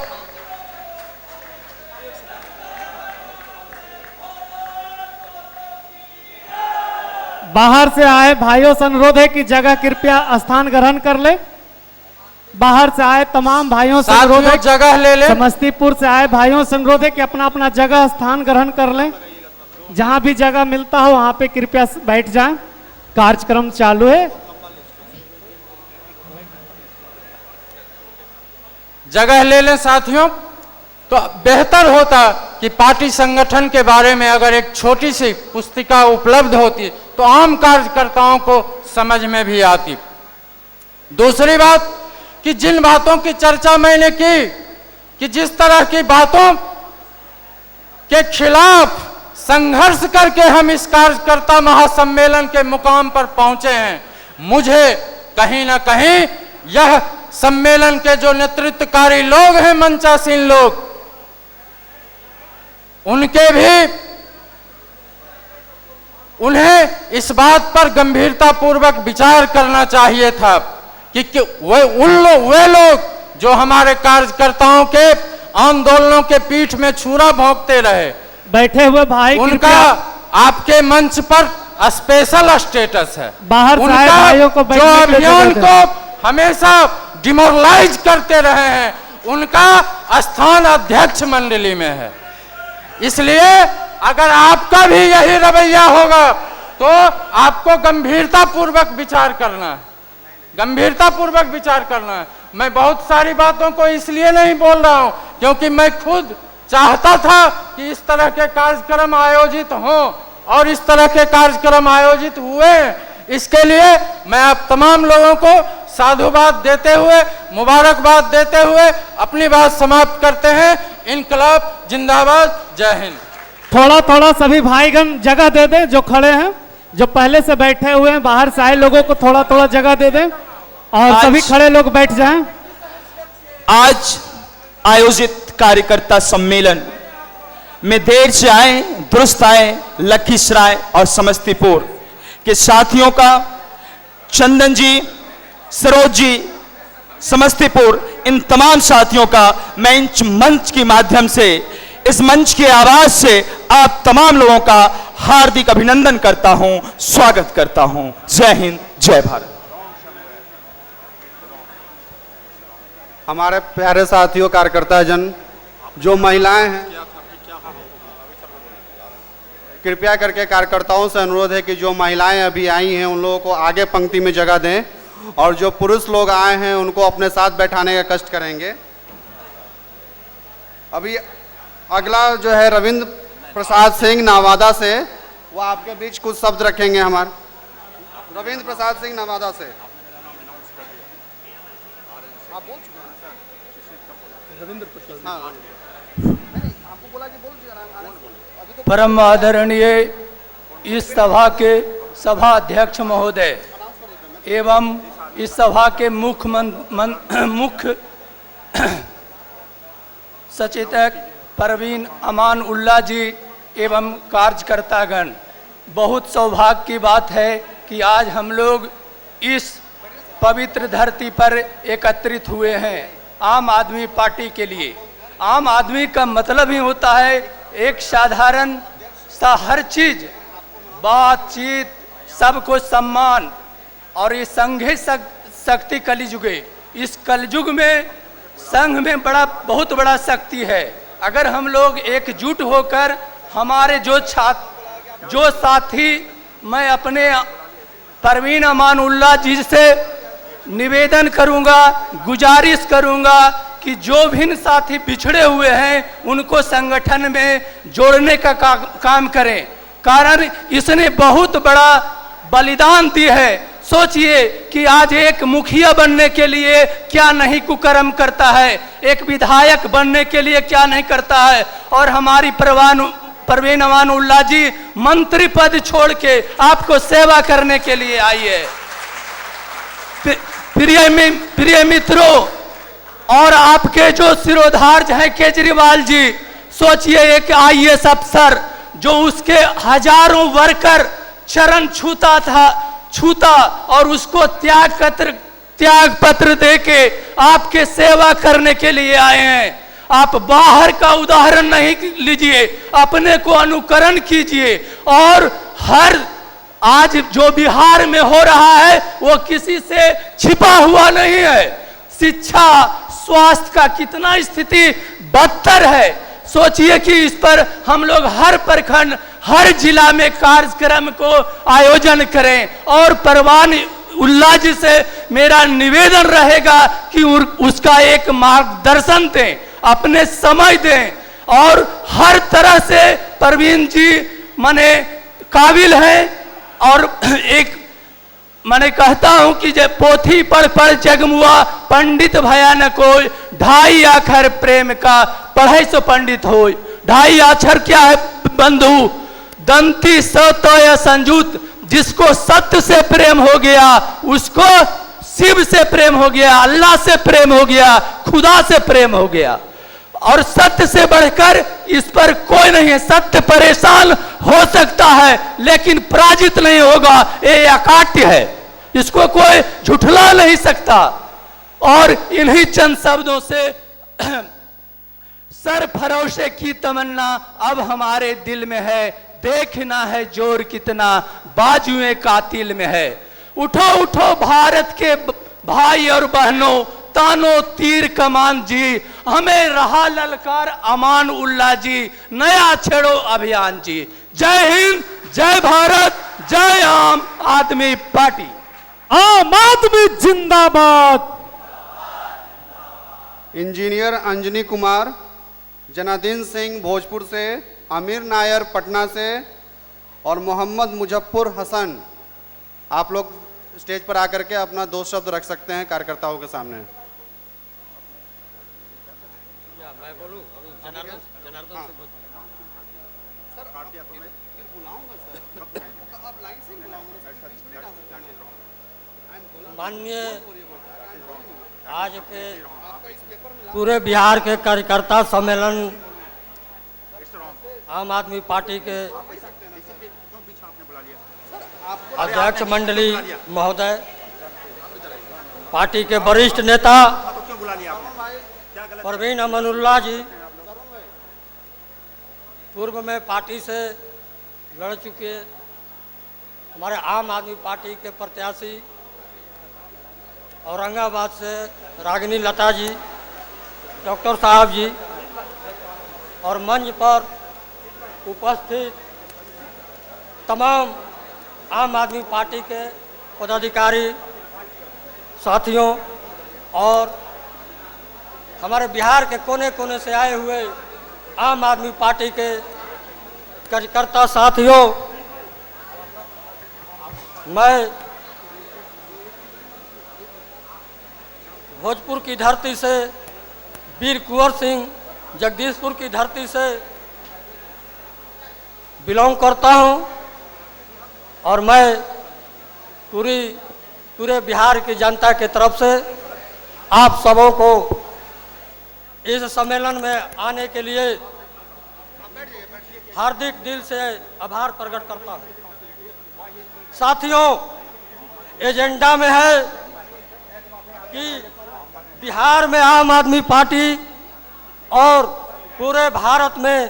बाहर से आए भाइयों से अनुरोध है कि जगह कृपया स्थान ग्रहण कर ले। बाहर से आए तमाम भाइयों से अनुरोध है,
जगह ले ले।
समस्तीपुर से आए भाइयों से अनुरोध है कि अपना अपना जगह स्थान ग्रहण कर लें। जहां भी जगह मिलता हो वहां पे कृपया बैठ जाएं। कार्यक्रम चालू है।
जगह ले लें साथियों, तो बेहतर होता कि पार्टी संगठन के बारे में अगर एक छोटी सी पुस्तिका उपलब्ध होती तो आम कार्यकर्ताओं को समझ में भी आती। दूसरी बात कि जिन बातों की चर्चा मैंने की, कि जिस तरह की बातों के खिलाफ संघर्ष करके हम इस कार्यकर्ता महासम्मेलन के मुकाम पर पहुंचे हैं, मुझे कहीं ना कहीं यह सम्मेलन के जो नेतृत्वकारी लोग हैं, मंचासीन लोग, उनके भी उन्हें इस बात पर गंभीरता पूर्वक विचार करना चाहिए था कि वे लोग जो हमारे कार्यकर्ताओं के आंदोलनों के पीठ में छुरा भोंकते रहे,
बैठे हुए भाई,
उनका आपके मंच पर स्पेशल स्टेटस है।
बाहर से आए भाइयों को
जो अभियान को हमेशा डिमोरलाइज करते रहे हैं, उनका स्थान अध्यक्ष मंडली में है। इसलिए अगर आपका भी यही रवैया होगा तो आपको गंभीरता पूर्वक विचार करना है, गंभीरता पूर्वक विचार करना है। मैं बहुत सारी बातों को इसलिए नहीं बोल रहा हूं क्योंकि मैं खुद चाहता था कि इस तरह के कार्यक्रम आयोजित हों और इस तरह के कार्यक्रम आयोजित हुए। इसके लिए मैं आप तमाम लोगों को साधुवाद देते हुए, मुबारकबाद देते हुए अपनी बात समाप्त करते हैं। इनकलाब जिंदाबाद, जय हिंद।
थोड़ा थोड़ा सभी भाईगण जगह दे दें, जो खड़े हैं, जो पहले से बैठे हुए हैं, बाहर से आए लोगों को थोड़ा थोड़ा जगह दे दें और सभी खड़े लोग बैठ जाएं।
आज आयोजित कार्यकर्ता सम्मेलन में देर से आए, दुरुस्त आए, लखीसराय और समस्तीपुर के साथियों का, चंदन जी, सरोज जी, समस्तीपुर, इन तमाम साथियों का मैं इस मंच के माध्यम से, इस मंच की आवाज से आप तमाम लोगों का हार्दिक अभिनंदन करता हूं, स्वागत करता हूं। जय हिंद, जय भारत।
हमारे प्यारे साथियों, कार्यकर्ता जन, जो महिलाएं हैं, कृपया करके कार्यकर्ताओं से अनुरोध है कि जो महिलाएं अभी आई हैं उन लोगों को आगे पंक्ति में जगह दें और जो पुरुष लोग आए हैं उनको अपने साथ बैठाने का कष्ट करेंगे। अभी अगला जो है रविंद्र प्रसाद सिंह नवादा से, वो आपके बीच कुछ शब्द रखेंगे। हमारे रविंद्र प्रसाद सिंह नवादा से आप बोल चुके हैं। रविंद्र प्रसाद, हाँ आपको बोला कि बोल दिया।
परम आदरणीय इस सभा के सभा अध्यक्ष महोदय एवं इस सभा के मुख्य सचेतक परवीन अमान उल्ला जी एवं कार्यकर्तागण, बहुत सौभाग्य की बात है कि आज हम लोग इस पवित्र धरती पर एकत्रित हुए हैं आम आदमी पार्टी के लिए। आम आदमी का मतलब ही होता है एक साधारण सा हर चीज, बातचीत, सबको सम्मान, और ये संघे शक्ति कलिजुगे। इस कलयुग में संघ में बहुत बड़ा शक्ति है। अगर हम लोग एकजुट होकर हमारे जो साथी, मैं अपने परवीन अमान उल्ला जी से निवेदन करूंगा, गुजारिश करूंगा कि जो भी साथी पिछड़े हुए हैं उनको संगठन में जोड़ने का काम करें। कारण इसने बहुत बड़ा बलिदान दी है। सोचिए कि आज एक मुखिया बनने के लिए क्या नहीं कुकर्म करता है, एक विधायक बनने के लिए क्या नहीं करता है, और हमारी परवीन अमान उल्ला जी मंत्री पद छोड़ के आपको सेवा करने के लिए आई है। प्रिय मित्रों, और आपके जो सिरोधार्ज हैं केजरीवाल जी, सोचिए एक IAS अफसर जो उसके हजारों वर्कर चरण छूता और उसको त्याग पत्र देके आपके सेवा करने के लिए आए हैं। आप बाहर का उदाहरण नहीं लीजिए, अपने को अनुकरण कीजिए। और हर आज जो बिहार में हो रहा है वो किसी से छिपा हुआ नहीं है। शिक्षा स्वास्थ्य का कितना स्थिति बदतर है, सोचिए कि इस पर हम लोग हर प्रखंड हर जिला में कार्यक्रम को आयोजन करें। और परवान उल्लाह जी से मेरा निवेदन रहेगा कि उसका एक मार्गदर्शन दें, अपने समय दें। और हर तरह से परवीन जी माने काबिल हैं। और एक मैंने कहता हूं कि जब पोथी पढ़ जगमुआ पंडित भया न कोई, 2.5 अक्षर प्रेम का पढ़े सो पंडित हो। 2.5 अक्षर क्या है बंधु? दंती सतय संजुत। जिसको सत्य से प्रेम हो गया उसको शिव से प्रेम हो गया, अल्लाह से प्रेम हो गया, खुदा से प्रेम हो गया। और सत्य से बढ़कर इस पर कोई नहीं है। सत्य परेशान हो सकता है लेकिन पराजित नहीं होगा, ये अकाट्य है, इसको कोई झुठला नहीं सकता। और इन्हीं चंद शब्दों से सर फरोशे की तमन्ना अब हमारे दिल में है, देखना है जोर कितना बाजुएं कातिल में है। उठो उठो भारत के भाई और बहनों, तानो तीर कमान जी, हमें रहा ललकार अमान उल्लाह जी, नया छेड़ो अभियान जी। जय हिंद, जय भारत, जय आम आदमी पार्टी।
आम आदमी जिंदाबाद।
इंजीनियर अंजनी कुमार, जनार्दन सिंह भोजपुर से, आमिर नायर पटना से और मोहम्मद मुजफ्फर हसन, आप लोग स्टेज पर आकर के अपना 2 शब्द रख सकते हैं कार्यकर्ताओं के सामने। मैं बोलूं जनार्दन सर आ दिया तो मैं फिर बुलाऊंगा सर, अब लाइन से बुलाऊंगा।
माननीय आज के पूरे बिहार के कार्यकर्ता सम्मेलन आम आदमी पार्टी के अध्यक्ष मंडली महोदय, पार्टी के वरिष्ठ नेता परवीन अमानुल्लाह जी, पूर्व में पार्टी से लड़ चुके हमारे आम आदमी पार्टी के प्रत्याशी औरंगाबाद से रागिनी लता जी, डॉक्टर साहब जी, और मंच पर उपस्थित तमाम आम आदमी पार्टी के पदाधिकारी साथियों और हमारे बिहार के कोने कोने से आए हुए आम आदमी पार्टी के कार्यकर्ता साथियों, मैं भोजपुर की धरती से, वीर कुंवर सिंह जगदीशपुर की धरती से बिलोंग करता हूं और मैं पूरे बिहार की जनता की तरफ से आप सबों को इस सम्मेलन में आने के लिए हार्दिक दिल से आभार प्रकट करता हूं। साथियों, एजेंडा में है कि बिहार में आम आदमी पार्टी और पूरे भारत में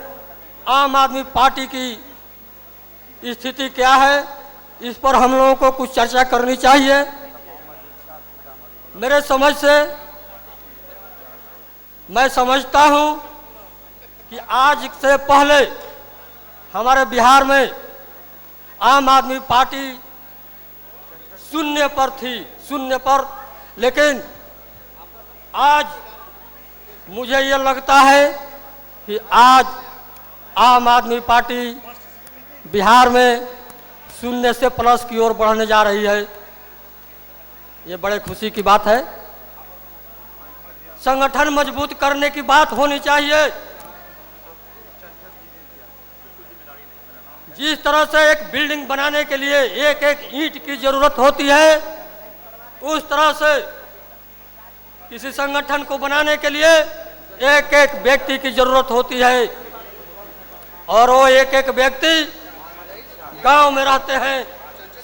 आम आदमी पार्टी की स्थिति क्या है, इस पर हम लोगों को कुछ चर्चा करनी चाहिए। मेरे समझ से मैं समझता हूं कि आज से पहले हमारे बिहार में आम आदमी पार्टी शून्य पर थी, शून्य पर, लेकिन आज मुझे ये लगता है कि आज आम आदमी पार्टी बिहार में शून्य से प्लस की ओर बढ़ने जा रही है। ये बड़े खुशी की बात है। संगठन मजबूत करने की बात होनी चाहिए। जिस तरह से एक बिल्डिंग बनाने के लिए एक एक ईंट की जरूरत होती है, उस तरह से किसी संगठन को बनाने के लिए एक एक व्यक्ति की जरूरत होती है। और वो एक एक व्यक्ति गांव में रहते हैं,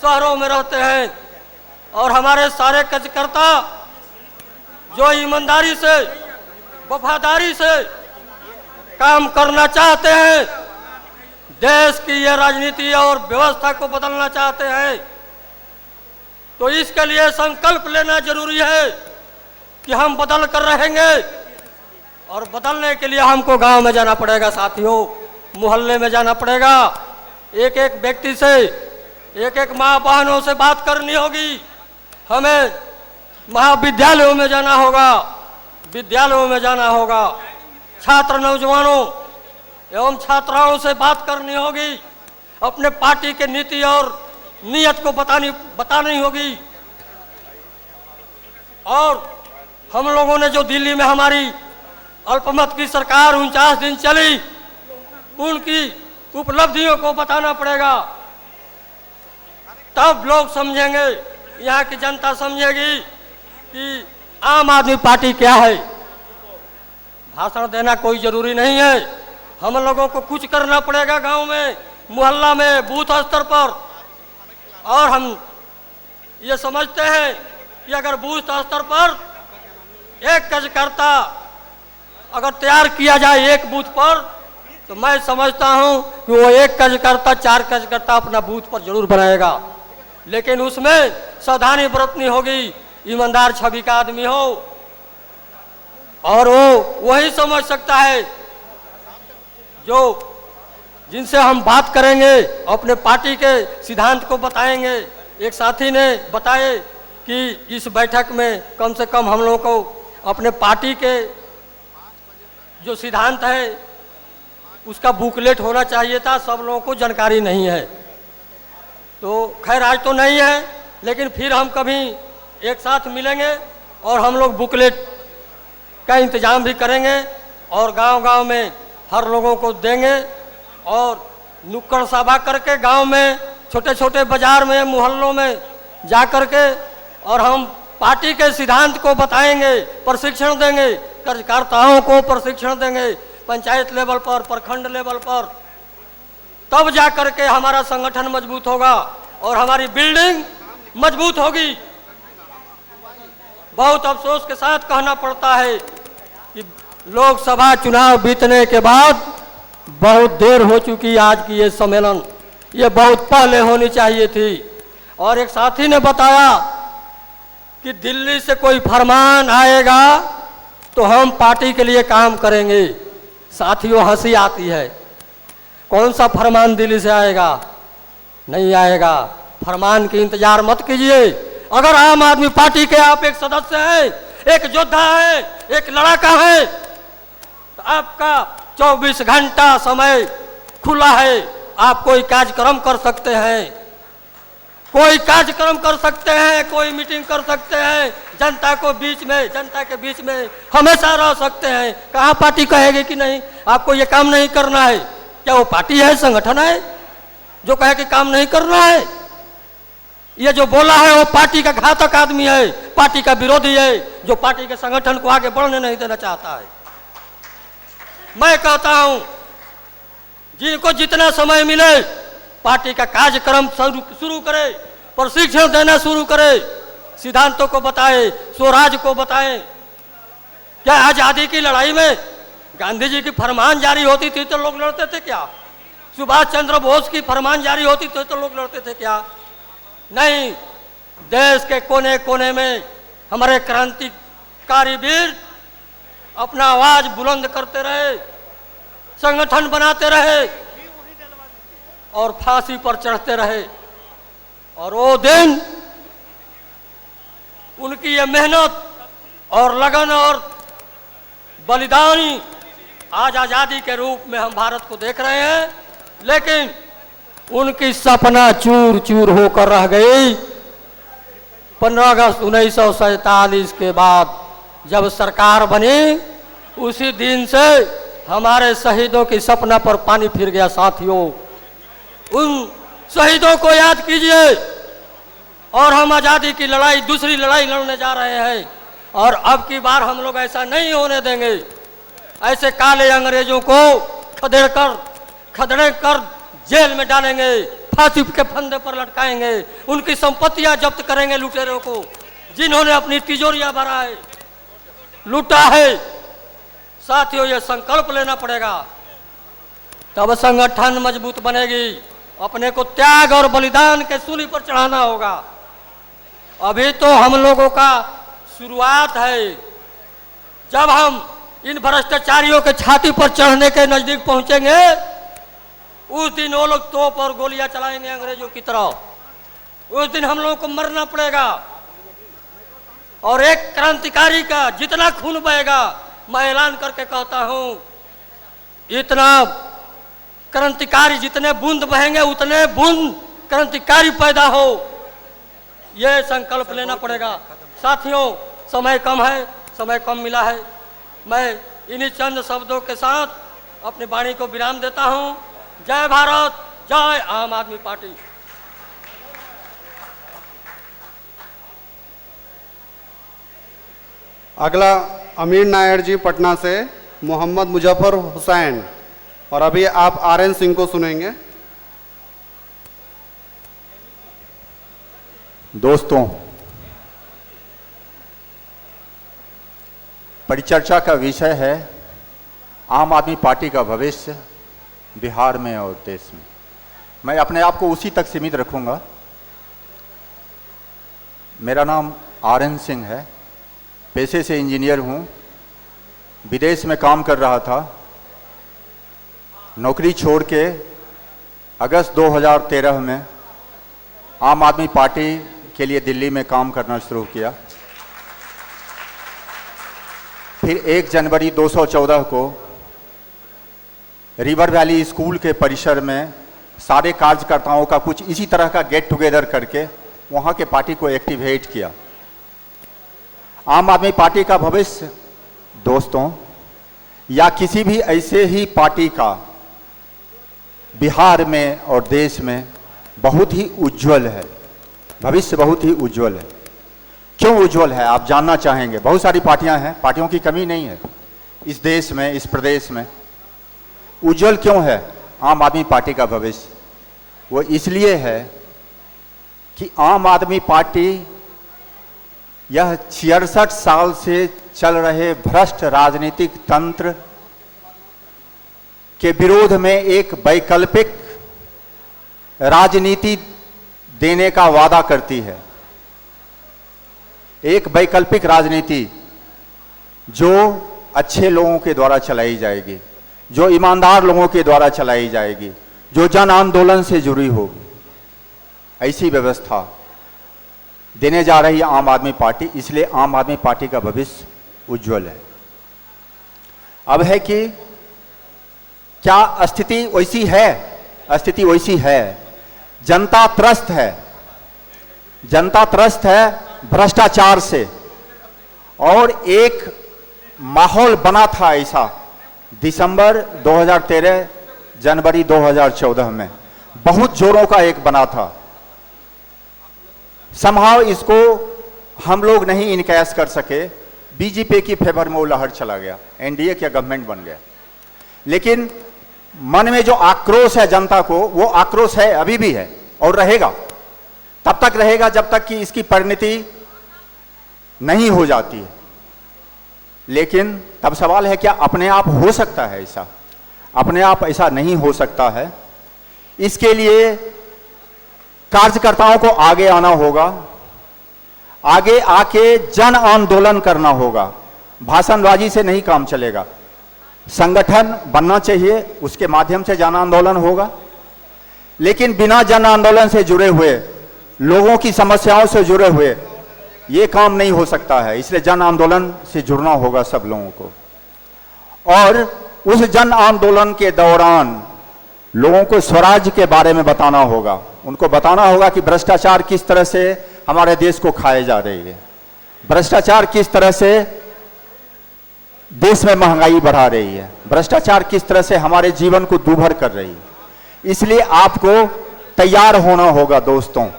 शहरों में रहते हैं, और हमारे सारे कार्यकर्ता जो ईमानदारी से, वफादारी से काम करना चाहते हैं, देश की ये राजनीति और व्यवस्था को बदलना चाहते हैं, तो इसके लिए संकल्प लेना जरूरी है कि हम बदल कर रहेंगे। और बदलने के लिए हमको गांव में जाना पड़ेगा साथियों, मोहल्ले में जाना पड़ेगा, एक एक व्यक्ति से, एक एक माँ बहनों से बात करनी होगी। हमें महाविद्यालयों में जाना होगा, विद्यालयों में जाना होगा, छात्र नौजवानों एवं छात्राओं से बात करनी होगी, अपने पार्टी के नीति और नियत को बतानी होगी। और हम लोगों ने जो दिल्ली में हमारी अल्पमत की सरकार 49 दिन चली, उनकी उपलब्धियों को बताना पड़ेगा, तब लोग समझेंगे, यहाँ की जनता समझेगी कि आम आदमी पार्टी क्या है। भाषण देना कोई जरूरी नहीं है, हम लोगों को कुछ करना पड़ेगा गांव में, मोहल्ला में, बूथ स्तर पर। और हम ये समझते हैं कि अगर बूथ स्तर पर एक कार्यकर्ता अगर तैयार किया जाए एक बूथ पर, तो मैं समझता हूं कि वो एक कार्यकर्ता 4 कार्यकर्ता अपना बूथ पर जरूर बनाएगा, लेकिन उसमें सावधानी बरतनी होगी, ईमानदार छवि का आदमी हो, और वो वही समझ सकता है जो जिनसे हम बात करेंगे, अपने पार्टी के सिद्धांत को बताएंगे। एक साथी ने बताए कि इस बैठक में कम से कम हम लोगों को अपने पार्टी के जो सिद्धांत है उसका बुकलेट होना चाहिए था, सब लोगों को जानकारी नहीं है। तो खैर आज तो नहीं है, लेकिन फिर हम कभी एक साथ मिलेंगे और हम लोग बुकलेट का इंतजाम भी करेंगे और गांव-गांव में हर लोगों को देंगे, और नुक्कड़ सभा करके गांव में, छोटे छोटे बाजार में, मोहल्लों में जा कर के और हम पार्टी के सिद्धांत को बताएंगे, प्रशिक्षण देंगे, कार्यकर्ताओं को प्रशिक्षण देंगे, पंचायत लेवल पर, प्रखंड लेवल पर, तब जा करके हमारा संगठन मजबूत होगा और हमारी बिल्डिंग मजबूत होगी। बहुत अफसोस के साथ कहना पड़ता है कि लोकसभा चुनाव बीतने के बाद बहुत देर हो चुकी आज की ये सम्मेलन, ये बहुत पहले होनी चाहिए थी। और एक साथी ने बताया कि दिल्ली से कोई फरमान आएगा तो हम पार्टी के लिए काम करेंगे। साथियों हंसी आती है, कौन सा फरमान दिल्ली से आएगा? नहीं आएगा। फरमान की इंतजार मत कीजिए। अगर आम आदमी पार्टी के आप एक सदस्य हैं, एक योद्धा है, एक लड़ाका है, तो आपका 24 घंटा समय खुला है, आप कोई कार्यक्रम कर सकते हैं, कोई कार्यक्रम कर सकते हैं, कोई मीटिंग कर सकते हैं, जनता के बीच में हमेशा रह सकते हैं। कहाँ पार्टी कहेगी कि नहीं आपको ये काम नहीं करना है? क्या वो पार्टी है, संगठन है जो कहे कि काम नहीं करना है? ये जो बोला है वो पार्टी का घातक आदमी है, पार्टी का विरोधी है, जो पार्टी के संगठन को आगे बढ़ने नहीं देना चाहता है। मैं कहता हूं जिनको जितना समय मिले पार्टी का कार्यक्रम शुरू करे, प्रशिक्षण देना शुरू करे, सिद्धांतों को बताए, स्वराज को बताए। क्या आजादी की लड़ाई में गांधी जी की फरमान जारी होती थी तो लोग लड़ते थे क्या? सुभाष चंद्र बोस की फरमान जारी होती थी तो लोग लड़ते थे क्या? नहीं। देश के कोने कोने में हमारे क्रांतिकारी वीर अपना आवाज बुलंद करते रहे, संगठन बनाते रहे और फांसी पर चढ़ते रहे। और वो दिन उनकी ये मेहनत और लगन और बलिदानी आज आजादी के रूप में हम भारत को देख रहे हैं, लेकिन उनकी सपना चूर चूर होकर रह गई। 15 अगस्त 1947 के बाद जब सरकार बनी, उसी दिन से हमारे शहीदों की सपना पर पानी फिर गया। साथियों, उन शहीदों को याद कीजिए और हम आजादी की लड़ाई, दूसरी लड़ाई लड़ने जा रहे हैं। और अब की बार हम लोग ऐसा नहीं होने देंगे। ऐसे काले अंग्रेजों को खदेड़कर, खदेड़ कर जेल में डालेंगे, फांसी के फंदे पर लटकाएंगे, उनकी संपत्तियां जब्त करेंगे लुटेरों को, जिन्होंने अपनी तिजोरियां भरा है, लूटा है। साथियों, ये संकल्प लेना पड़ेगा, तब संगठन मजबूत बनेगी। अपने को त्याग और बलिदान के सूली पर चढ़ाना होगा। अभी तो हम लोगों का शुरुआत है। जब हम इन भ्रष्टाचारियों के छाती पर चढ़ने के नजदीक पहुंचेंगे, उस दिन वो लोग तोप और गोलियां चलाएंगे अंग्रेजों की तरह। उस दिन हम लोगों को मरना पड़ेगा। और एक क्रांतिकारी का जितना खून बहेगा, मैं ऐलान करके कहता हूं, इतना क्रांतिकारी जितने बूंद बहेंगे उतने बूंद क्रांतिकारी पैदा हो, यह संकल्प लेना पड़ेगा। साथियों, समय कम है, समय कम मिला है। मैं इन्हीं चंद शब्दों के साथ अपनी वाणी को विराम देता हूं। जय भारत, जय आम आदमी पार्टी।
अगला अमीर नायर जी पटना से, मोहम्मद मुजफ्फर हुसैन, और अभी आप आरएन सिंह को सुनेंगे।
दोस्तों, परिचर्चा का विषय है आम आदमी पार्टी का भविष्य बिहार में और देश में। मैं अपने आप को उसी तक सीमित रखूंगा। मेरा नाम आरएन सिंह है, पेशे से इंजीनियर हूं, विदेश में काम कर रहा था। नौकरी छोड़ के अगस्त 2013 में आम आदमी पार्टी के लिए दिल्ली में काम करना शुरू किया। फिर 1 जनवरी 2014 को रिवर वैली स्कूल के परिसर में सारे कार्यकर्ताओं का कुछ इसी तरह का गेट टुगेदर करके वहाँ के पार्टी को एक्टिवेट किया। आम आदमी पार्टी का भविष्य दोस्तों, या किसी भी ऐसे ही पार्टी का बिहार में और देश में बहुत ही उज्जवल है। भविष्य बहुत ही उज्जवल है। क्यों उज्जवल है आप जानना चाहेंगे। बहुत सारी पार्टियां हैं, पार्टियों की कमी नहीं है इस देश में, इस प्रदेश में। उज्जवल क्यों है आम आदमी पार्टी का भविष्य? वो इसलिए है कि आम आदमी पार्टी यह 66 साल से चल रहे भ्रष्ट राजनीतिक तंत्र के विरोध में एक वैकल्पिक राजनीति देने का वादा करती है। एक वैकल्पिक राजनीति जो अच्छे लोगों के द्वारा चलाई जाएगी, जो ईमानदार लोगों के द्वारा चलाई जाएगी, जो जन आंदोलन से जुड़ी होगी, ऐसी व्यवस्था देने जा रही है आम आदमी पार्टी। इसलिए आम आदमी पार्टी का भविष्य उज्जवल है। अब है कि क्या स्थिति वैसी है? स्थिति वैसी है, जनता त्रस्त है। जनता त्रस्त है भ्रष्टाचार से। और एक माहौल बना था ऐसा दिसंबर 2013 जनवरी 2014 में, बहुत जोरों का एक बना था। समहाउ इसको हम लोग नहीं इनकैश कर सके। बीजेपी की फेवर में वो लहर चला गया, एनडीए का गवर्नमेंट बन गया। लेकिन मन में जो आक्रोश है जनता को, वो आक्रोश है, अभी भी है और रहेगा। तब तक रहेगा जब तक कि इसकी परिणति नहीं हो जाती है। लेकिन तब सवाल है, क्या अपने आप हो सकता है ऐसा? अपने आप ऐसा नहीं हो सकता है। इसके लिए कार्यकर्ताओं को आगे आना होगा, आगे आके जन आंदोलन करना होगा। भाषणबाजी से नहीं काम चलेगा। संगठन बनना चाहिए, उसके माध्यम से जन आंदोलन होगा। लेकिन बिना जन आंदोलन से जुड़े हुए, लोगों की समस्याओं से जुड़े हुए ये काम नहीं हो सकता है। इसलिए जन आंदोलन से जुड़ना होगा सब लोगों को। और उस जन आंदोलन के दौरान लोगों को स्वराज के बारे में बताना होगा। उनको बताना होगा कि भ्रष्टाचार किस तरह से हमारे देश को खाए जा रही है, भ्रष्टाचार किस तरह से देश में महंगाई बढ़ा रही है, भ्रष्टाचार किस तरह से हमारे जीवन को दूभर कर रही है। इसलिए आपको तैयार होना होगा दोस्तों।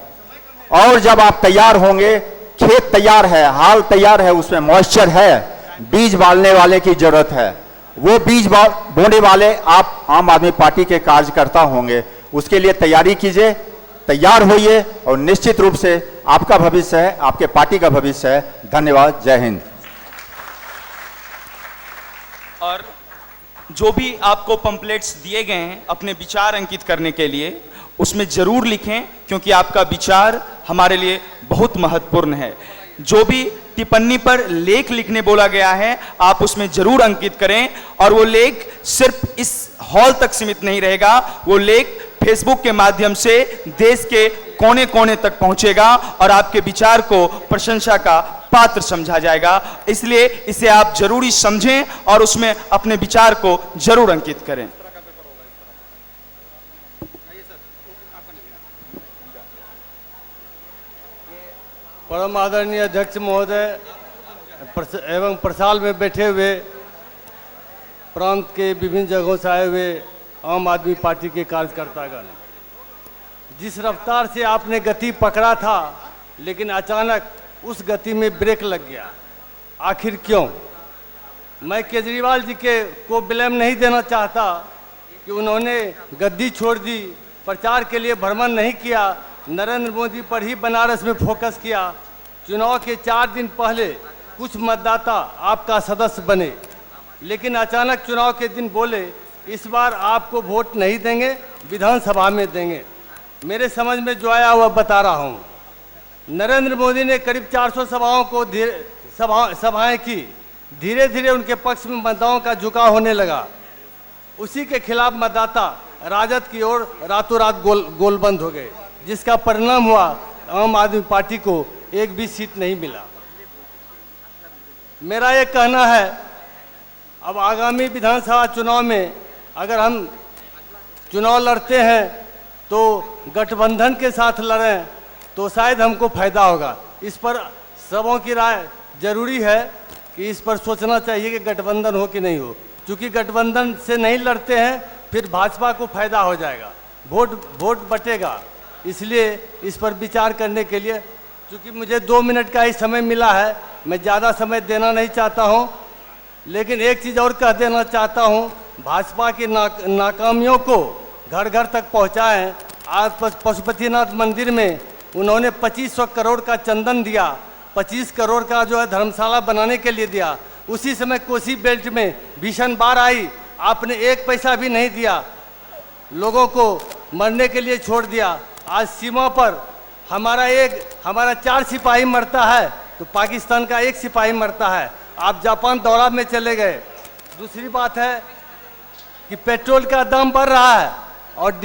और जब आप तैयार होंगे, खेत तैयार है, हाल तैयार है, उसमें मॉइस्चर है, बीज डालने वाले की जरूरत है। वो बीज बोने वाले आप आम आदमी पार्टी के कार्यकर्ता होंगे। उसके लिए तैयारी कीजिए, तैयार होइए और निश्चित रूप से आपका भविष्य है, आपके पार्टी का भविष्य है। धन्यवाद। जय हिंद।
और जो भी आपको पंपलेट्स दिए गए हैं अपने विचार अंकित करने के लिए, उसमें जरूर लिखें, क्योंकि आपका विचार हमारे लिए बहुत महत्वपूर्ण है। जो भी टिप्पणी पर लेख लिखने बोला गया है आप उसमें जरूर अंकित करें, और वो लेख सिर्फ इस हॉल तक सीमित नहीं रहेगा, वो लेख फेसबुक के माध्यम से देश के कोने कोने तक पहुंचेगा और आपके विचार को प्रशंसा का पात्र समझा जाएगा। इसलिए इसे आप जरूरी समझें और उसमें अपने विचार को जरूर अंकित करें।
परम आदरणीय अध्यक्ष महोदय एवं प्रसाल में बैठे हुए प्रांत के विभिन्न जगहों से आए हुए आम आदमी पार्टी के कार्यकर्तागण, जिस रफ्तार से आपने गति पकड़ा था लेकिन अचानक उस गति में ब्रेक लग गया, आखिर क्यों? मैं केजरीवाल जी को ब्लेम नहीं देना चाहता कि उन्होंने गद्दी छोड़ दी, प्रचार के लिए भ्रमण नहीं किया, नरेंद्र मोदी पर ही बनारस में फोकस किया। चुनाव के 4 दिन पहले कुछ मतदाता आपका सदस्य बने, लेकिन अचानक चुनाव के दिन बोले इस बार आपको वोट नहीं देंगे, विधानसभा में देंगे। मेरे समझ में जो आया हुआ बता रहा हूँ। नरेंद्र मोदी ने करीब 400 सभाओं को सभाएं की, धीरे धीरे उनके पक्ष में मतदाताओं का झुकाव होने लगा। उसी के खिलाफ मतदाता राजद की ओर रातों रात गोलबंद हो गए, जिसका परिणाम हुआ आम आदमी पार्टी को एक भी सीट नहीं मिला। मेरा ये कहना है, अब आगामी विधानसभा चुनाव में अगर हम चुनाव लड़ते हैं तो गठबंधन के साथ लड़ें तो शायद हमको फायदा होगा। इस पर सबों की राय जरूरी है कि इस पर सोचना चाहिए कि गठबंधन हो कि नहीं हो। क्योंकि गठबंधन से नहीं लड़ते हैं फिर भाजपा को फायदा हो जाएगा, वोट बटेगा। इसलिए इस पर विचार करने के लिए, क्योंकि मुझे 2 मिनट का ही समय मिला है, मैं ज़्यादा समय देना नहीं चाहता हूं, लेकिन एक चीज़ और कह देना चाहता हूं, भाजपा की नाकामियों को घर घर तक पहुंचाएं। आज पशुपतिनाथ मंदिर में उन्होंने 2500 करोड़ का चंदन दिया, 25 करोड़ का जो है धर्मशाला बनाने के लिए दिया। उसी समय कोसी बेल्ट में भीषण बाढ़ आई, आपने 1 पैसा भी नहीं दिया, लोगों को मरने के लिए छोड़ दिया। आज सीमा पर हमारा 4 सिपाही मरता है तो पाकिस्तान का 1 सिपाही मरता है। आप जापान दौरा में चले गए। दूसरी बात है कि पेट्रोल का दाम बढ़ रहा है और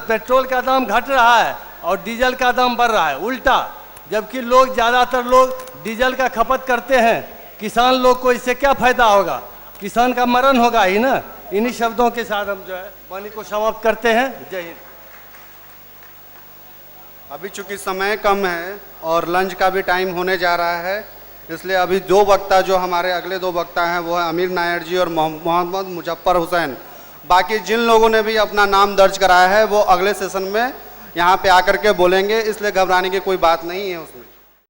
पेट्रोल का दाम घट रहा है और डीजल का दाम बढ़ रहा है उल्टा, जबकि ज़्यादातर लोग डीजल का खपत करते हैं। किसान लोग को इससे क्या फायदा होगा? किसान का मरण होगा ही ना। इन्हीं शब्दों के साथ हम जो है वाणी को समाप्त करते हैं। जय हिंद।
अभी चूंकि समय कम है और लंच का भी टाइम होने जा रहा है, इसलिए अभी 2 वक्ता जो हमारे अगले 2 वक्ता हैं वो है अमीर नायर जी और मोहम्मद मुजफ्फर हुसैन। बाकी जिन लोगों ने भी अपना नाम दर्ज कराया है वो अगले सेशन में यहाँ पे आकर के बोलेंगे, इसलिए घबराने की कोई बात नहीं है उसमें।